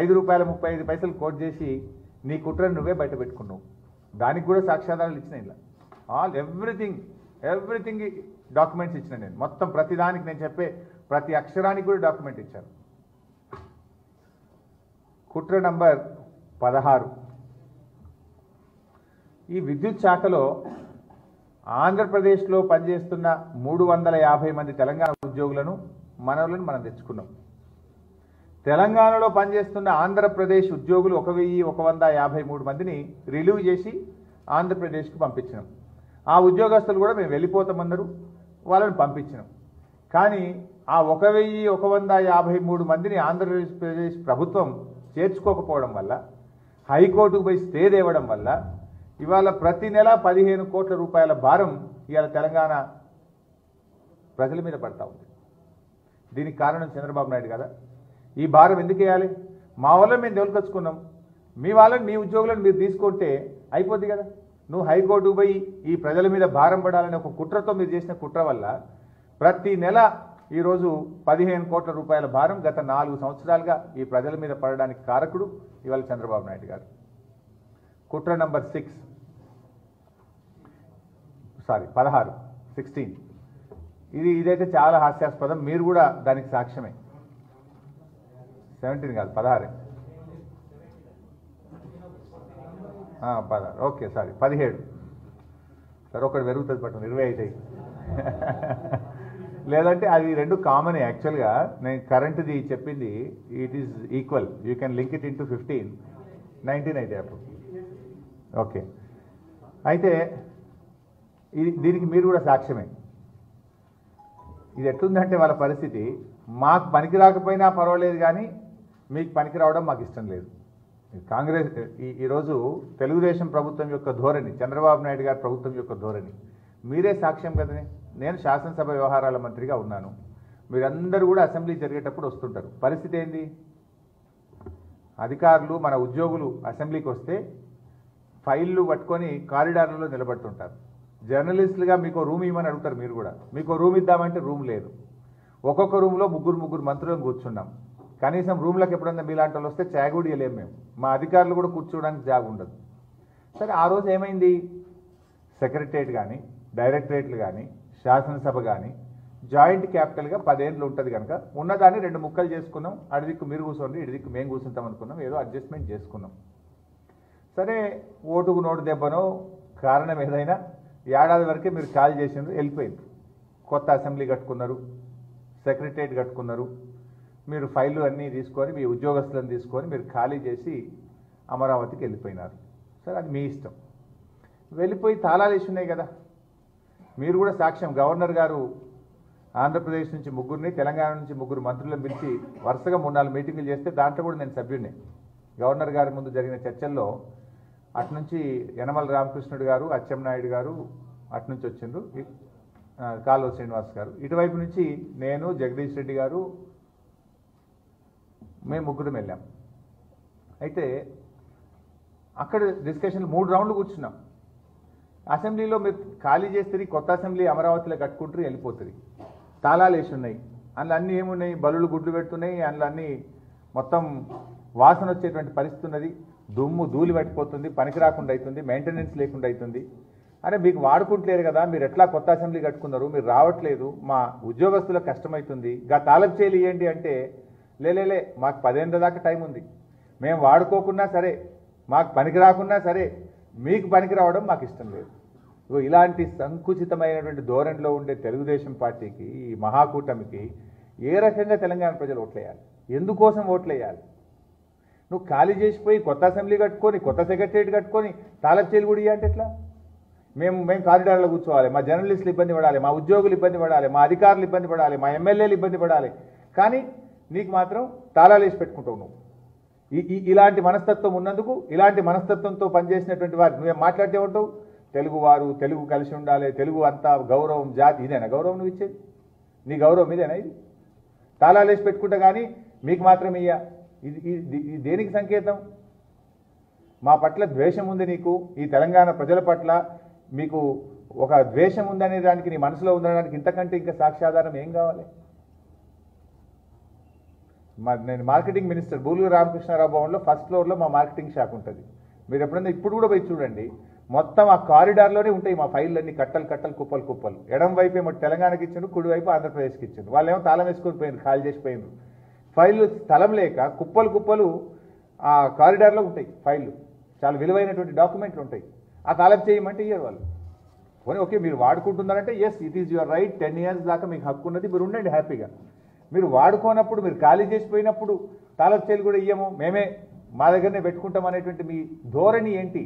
₹5.35 కోట్ చేసి నీ కుట్రను నువ్వే బయట పెట్టుకున్నావు. దానికి కూడా సాక్ష్యాధారాలు ఇచ్చిన, ఇలా ఎవ్రీథింగ్ డాక్యుమెంట్స్ ఇచ్చిన నేను, మొత్తం ప్రతిదానికి నేను చెప్పే ప్రతి అక్షరానికి కూడా డాక్యుమెంట్ ఇచ్చాను. కుట్ర నంబర్ 16, ఈ విద్యుత్ శాఖలో ఆంధ్రప్రదేశ్లో పనిచేస్తున్న 350 మంది తెలంగాణ ఉద్యోగులను మనవులను మనం తెచ్చుకున్నాం. తెలంగాణలో పనిచేస్తున్న ఆంధ్రప్రదేశ్ ఉద్యోగులు 1153 మందిని రిలీవ్ చేసి ఆంధ్రప్రదేశ్కి పంపించినాం. ఆ ఉద్యోగస్తులు కూడా మేము వెళ్ళిపోతామన్నారు, వాళ్ళని పంపించినాం. కానీ ఆ 1153 మందిని ఆంధ్రప్రదేశ్ ప్రభుత్వం చేర్చుకోకపోవడం వల్ల, హైకోర్టుకు పోయి స్టే తేవడం వల్ల ఇవాళ ప్రతి నెల 15 కోట్ల రూపాయల భారం ఇవాళ తెలంగాణ ప్రజల మీద పడతా ఉంది. దీనికి కారణం చంద్రబాబు నాయుడు కదా. ఈ భారం ఎందుకు వేయాలి? మా వాళ్ళని మేము దొరికొచ్చుకున్నాం, మీ వాళ్ళని మీ ఉద్యోగులను మీరు తీసుకుంటే అయిపోద్ది కదా. నువ్వు హైకోర్టుకు పోయి ఈ ప్రజల మీద భారం పడాలనే ఒక కుట్రతో మీరు చేసిన కుట్ర వల్ల ప్రతి నెల ఈరోజు 15 కోట్ల రూపాయల భారం గత 4 సంవత్సరాలుగా ఈ ప్రజల మీద పడడానికి కారకుడు ఇవాళ చంద్రబాబు నాయుడు గారు. కుట్ర నంబర్ 16 ఇదైతే చాలా హాస్యాస్పదం, మీరు కూడా దానికి సాక్ష్యమే. 17 కాదు 16, ఓకే సారీ 17. సరే ఒకటి పెరుగుతుంది పట్టండి, 20 అవుతాయి. లేదంటే అది రెండు కామన్. యాక్చువల్గా నేను కరెంటుది చెప్పింది it is equal, you can link it into 15, 19 అయితే అప్పుడు. ఓకే, అయితే దీనికి మీరు కూడా సాక్ష్యమే. ఇది ఎట్లుందంటే వాళ్ళ పరిస్థితి, మాకు పనికి రాకపోయినా పర్వాలేదు కానీ మీకు పనికి రావడం మాకు ఇష్టం లేదు. కాంగ్రెస్ ఈరోజు తెలుగుదేశం ప్రభుత్వం యొక్క ధోరణి, చంద్రబాబు నాయుడు గారి ప్రభుత్వం యొక్క ధోరణి మీరే సాక్ష్యం కదనే. నేను శాసనసభ వ్యవహారాల మంత్రిగా ఉన్నాను, మీరందరూ కూడా అసెంబ్లీ జరిగేటప్పుడు వస్తుంటారు. పరిస్థితి ఏంది, అధికారులు మన ఉద్యోగులు అసెంబ్లీకి వస్తే ఫైళ్ళు పట్టుకొని కారిడార్లలో నిలబడుతుంటారు. జర్నలిస్టులుగా మీకు రూమ్ ఇవ్వమని అడుగుతారు, మీరు కూడా మీకు రూమ్ ఇద్దామంటే రూమ్ లేదు. ఒక్కొక్క రూమ్లో ముగ్గురు మంత్రులను కూర్చున్నాం. కనీసం రూమ్లకు ఎప్పుడన్నా మీలాంటి వాళ్ళు వస్తే చాయ్ కూడా ఇవ్వలేము మేము, మా అధికారులు కూడా కూర్చోవడానికి జాగ ఉండదు. సరే ఆ రోజు ఏమైంది, సెక్రటరియట్ కానీ డైరెక్టరేట్లు కానీ శాసనసభ కానీ జాయింట్ క్యాపిటల్గా 10 ఏళ్ళు ఉంటుంది కనుక ఉన్నదాన్ని 2 ముక్కలు చేసుకున్నాం. అడిదిక్కు మీరు కూర్చోండి, ఇడిదిక్కు మేము కూర్చుంటాం అనుకున్నాం, ఏదో అడ్జస్ట్మెంట్ చేసుకున్నాం. సరే ఓటుకు నోటు దెబ్బనో కారణం ఏదైనా ఏడాది వరకే మీరు కాల్ చేసిండ్రు, వెళ్ళిపోయింది. కొత్త అసెంబ్లీ కట్టుకున్నారు, సెక్రటరియట్ కట్టుకున్నారు, మీరు ఫైళ్ళు అన్నీ తీసుకొని మీ ఉద్యోగస్తులను తీసుకొని మీరు ఖాళీ చేసి అమరావతికి వెళ్ళిపోయినారు. సరే అది మీ ఇష్టం. వెళ్ళిపోయి తాళాలు వేసి ఉన్నాయి కదా, మీరు కూడా సాక్ష్యం. గవర్నర్ గారు ఆంధ్రప్రదేశ్ నుంచి 3 తెలంగాణ నుంచి 3 మంత్రులను పిలిచి వరుసగా 3-4 మీటింగులు చేస్తే దాంట్లో కూడా నేను సభ్యుడిని. గవర్నర్ గారి ముందు జరిగిన చర్చల్లో అటునుంచి యనమల రామకృష్ణుడు గారు, అచ్చెన్నాయుడు గారు అటునుంచి వచ్చిండ్రు, కాలువ శ్రీనివాస్ గారు ఇటువైపు నుంచి నేను, జగదీష్ రెడ్డి గారు, మేము 3 వెళ్ళాం. అయితే అక్కడ డిస్కషన్లు 3 రౌండ్లు కూర్చున్నాం. అసెంబ్లీలో మీరు ఖాళీ చేస్తుంది, కొత్త అసెంబ్లీ అమరావతిలో కట్టుకుంటారు, వెళ్ళిపోతుంది. తాళాలు వేసి ఉన్నాయి, అందులో అన్నీ ఏమున్నాయి, బలులు గుడ్లు పెడుతున్నాయి, అందులో అన్నీ మొత్తం వాసన వచ్చేటువంటి పరిస్థితి ఉన్నది, దుమ్ము ధూళి పట్టిపోతుంది, పనికి రాకుండా అవుతుంది, మెయింటెనెన్స్ లేకుండా అవుతుంది. అరే మీకు వాడుకుంటలేరు కదా, మీరు ఎట్లా కొత్త అసెంబ్లీ కట్టుకున్నారు, మీరు రావట్లేదు, మా ఉద్యోగస్తులకు కష్టమవుతుంది, గా తాలపు చేయాలి ఏంటి అంటే లేలే మాకు 10 ఏళ్ళ దాకా టైం ఉంది, మేము వాడుకోకున్నా సరే, మాకు పనికి రాకున్నా సరే, మీకు పనికి రావడం మాకు ఇష్టం లేదు. ఇలాంటి సంకుచితమైనటువంటి ధోరణిలో ఉండే తెలుగుదేశం పార్టీకి, ఈ మహాకూటమికి ఏ రకంగా తెలంగాణ ప్రజలు ఓట్లేయాలి, ఎందుకోసం ఓట్లేయాలి? నువ్వు ఖాళీ చేసిపోయి కొత్త అసెంబ్లీ కట్టుకొని, కొత్త సెక్రటరియట్ కట్టుకొని తాలపు చేయాలి కూడా అంటే ఎట్లా? మేము కారిడార్లో కూర్చోవాలి, మా జర్నలిస్టులు ఇబ్బంది పడాలి, మా ఉద్యోగులు ఇబ్బంది పడాలి, మా అధికారులు ఇబ్బంది పడాలి, మా ఎమ్మెల్యేలు ఇబ్బంది పడాలి, కానీ నీకు మాత్రం తాళాలు వేసి పెట్టుకుంటావు. నువ్వు ఇలాంటి మనస్తత్వం ఉన్నందుకు, ఇలాంటి మనస్తత్వంతో పనిచేసినటువంటి వారు నువ్వేం మాట్లాడితే ఉంటావు? తెలుగువారు, తెలుగు కలిసి ఉండాలి, తెలుగు అంతా గౌరవం, జాతి, ఇదేనా గౌరవం నువ్వు ఇచ్చేది? నీ గౌరవం ఇదేనా? ఇది తాళాలు వేసి పెట్టుకుంటా కానీ మీకు మాత్రం ఇయ్యా, ఇది దేనికి సంకేతం? మా పట్ల ద్వేషం ఉంది నీకు, ఈ తెలంగాణ ప్రజల పట్ల మీకు ఒక ద్వేషం ఉందనే దానికి, నీ మనసులో ఉండడానికి ఇంతకంటే ఇంకా సాక్ష్యాధారం ఏం కావాలి? నేను మార్కెటింగ్ మినిస్టర్ బూలుగు రామకృష్ణారావు భవన్లో ఫస్ట్ ఫ్లోర్లో మా మార్కెటింగ్ శాఖ ఉంటుంది. మీరు ఎప్పుడైనా ఇప్పుడు కూడా పోయి చూడండి, మొత్తం ఆ కారిడార్లోనే ఉంటాయి మా ఫైళ్ళన్నీ, కట్టలు కుప్పలు. ఎడం వైపు ఏమో తెలంగాణకి ఇచ్చిండు, కుడి వైపు ఆంధ్రప్రదేశ్కి ఇచ్చిండు. వాళ్ళు ఏమో తాళం వేసుకొని పోయింది, ఖాళీ చేసిపోయింది. ఫైళ్ళు స్థలం లేక కుప్పలు ఆ కారిడార్లో ఉంటాయి ఫైళ్ళు, చాలా విలువైనటువంటి డాక్యుమెంట్లు ఉంటాయి. ఆ తాళం చేయమంటే ఇయ్యరు వాళ్ళు. పోనీ ఓకే మీరు వాడుకుంటున్నారంటే yes it is your right, 10 years దాకా మీకు హక్కు ఉన్నది, మీరు ఉండండి హ్యాపీగా. మీరు వాడుకోనప్పుడు, మీరు ఖాళీ చేసిపోయినప్పుడు తాళం చేయలు కూడా ఇయ్యము, మేమే మా దగ్గరనే పెట్టుకుంటాం అనేటువంటి మీ ధోరణి ఏంటి?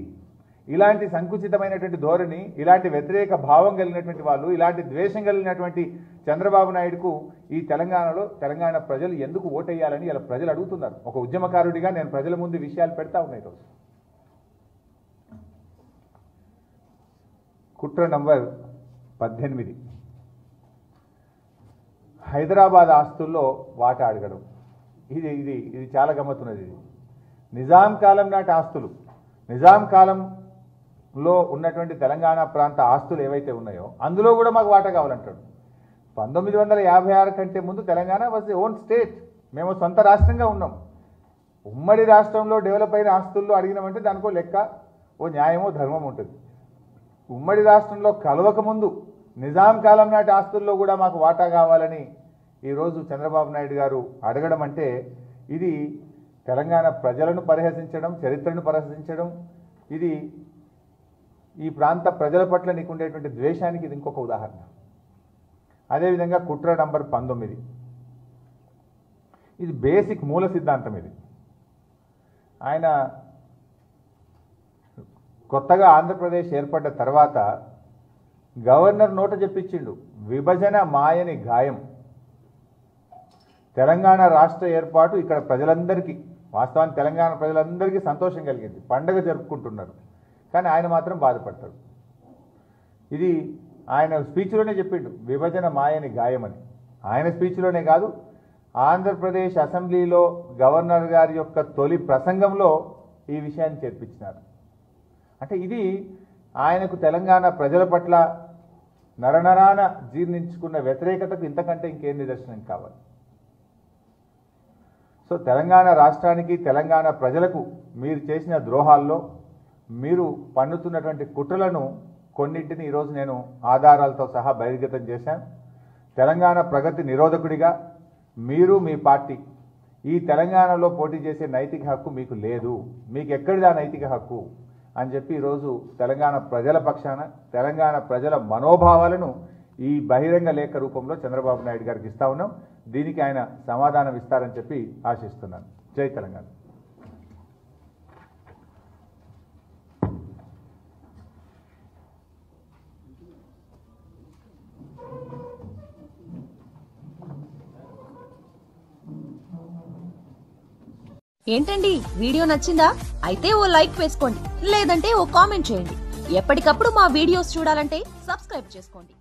ఇలాంటి సంకుచితమైనటువంటి ధోరణి, ఇలాంటి వ్యతిరేక భావం కలిగినటువంటి వాళ్ళు, ఇలాంటి ద్వేషం కలిగినటువంటి చంద్రబాబు నాయుడుకు ఈ తెలంగాణలో తెలంగాణ ప్రజలు ఎందుకు ఓటేయాలని ఇలా ప్రజలు అడుగుతున్నారు. ఒక ఉద్యమకారుడిగా నేను ప్రజల ముందు విషయాలు పెడతా ఉన్నాయి. రోజు కుట్ర నంబర్ 18, హైదరాబాద్ ఆస్తుల్లో వాటా అడగడం. ఇది చాలా గమ్మత్తున్నది. ఇది నిజాం కాలం నాటి ఆస్తులు, నిజాం కాలంలో ఉన్నటువంటి తెలంగాణ ప్రాంత ఆస్తులు ఏవైతే ఉన్నాయో అందులో కూడా మాకు వాటా కావాలంటాడు. 1956 కంటే ముందు తెలంగాణ వాజ్ ఓన్ స్టేట్, మేము సొంత రాష్ట్రంగా ఉన్నాం. ఉమ్మడి రాష్ట్రంలో డెవలప్ అయిన ఆస్తుల్లో అడిగినామంటే దానికో లెక్క, ఓ న్యాయమో ధర్మం ఉంటుంది. ఉమ్మడి రాష్ట్రంలో కలవక ముందు నిజాం కాలం నాటి ఆస్తుల్లో కూడా మాకు వాటా కావాలని ఈరోజు చంద్రబాబు నాయుడు గారు అడగడం అంటే ఇది తెలంగాణ ప్రజలను పరిహసించడం, చరిత్రను పరిహసించడం. ఇది ఈ ప్రాంత ప్రజల పట్ల నీకుండేటువంటి ద్వేషానికి ఇది ఇంకొక ఉదాహరణ. అదేవిధంగా కుట్ర నంబర్ 19, ఇది బేసిక్ మూల సిద్ధాంతం. ఇది ఆయన కొత్తగా ఆంధ్రప్రదేశ్ ఏర్పడ్డ తర్వాత గవర్నర్ నోట చెప్పించిండు, విభజన మాయని గాయం. తెలంగాణ రాష్ట్ర ఏర్పాటు ఇక్కడ ప్రజలందరికీ, వాస్తవానికి తెలంగాణ ప్రజలందరికీ సంతోషం కలిగింది, పండగ జరుపుకుంటున్నారు. కానీ ఆయన మాత్రం బాధపడతాడు. ఇది ఆయన స్పీచ్లోనే చెప్పిండు, విభజన మాయని గాయమని. ఆయన స్పీచ్లోనే కాదు, ఆంధ్రప్రదేశ్ అసెంబ్లీలో గవర్నర్ గారి యొక్క తొలి ప్రసంగంలో ఈ విషయాన్ని చేర్పించినారు. అంటే ఇది ఆయనకు తెలంగాణ ప్రజల పట్ల నరనరాన జీర్ణించుకున్న వ్యతిరేకతకు ఇంతకంటే ఇంకేం నిదర్శనం కావాలి? సో తెలంగాణ రాష్ట్రానికి, తెలంగాణ ప్రజలకు మీరు చేసిన ద్రోహాల్లో మీరు పన్నుతున్నటువంటి కుట్రలను కొన్నింటిని ఈరోజు నేను ఆధారాలతో సహా బహిర్గతం చేశాను. తెలంగాణ ప్రగతి నిరోధకుడిగా మీరు, మీ పార్టీ ఈ తెలంగాణలో పోటీ చేసే నైతిక హక్కు మీకు లేదు, మీకు ఎక్కడిదా నైతిక హక్కు అని చెప్పి ఈరోజు తెలంగాణ ప్రజల పక్షాన, తెలంగాణ ప్రజల మనోభావాలను ఈ బహిరంగ లేఖ రూపంలో చంద్రబాబు నాయుడు గారికి ఇస్తా ఉన్నాం. దీనికి ఆయన సమాధానం ఇస్తారని చెప్పి ఆశిస్తున్నాను. జై తెలంగాణ. ఏంటండి, వీడియో నచ్చిందా? అయితే ఓ లైక్ వేసుకోండి, లేదంటే ఓ కామెంట్ చేయండి. ఎప్పటికప్పుడు మా వీడియోస్ చూడాలంటే సబ్స్క్రైబ్ చేసుకోండి.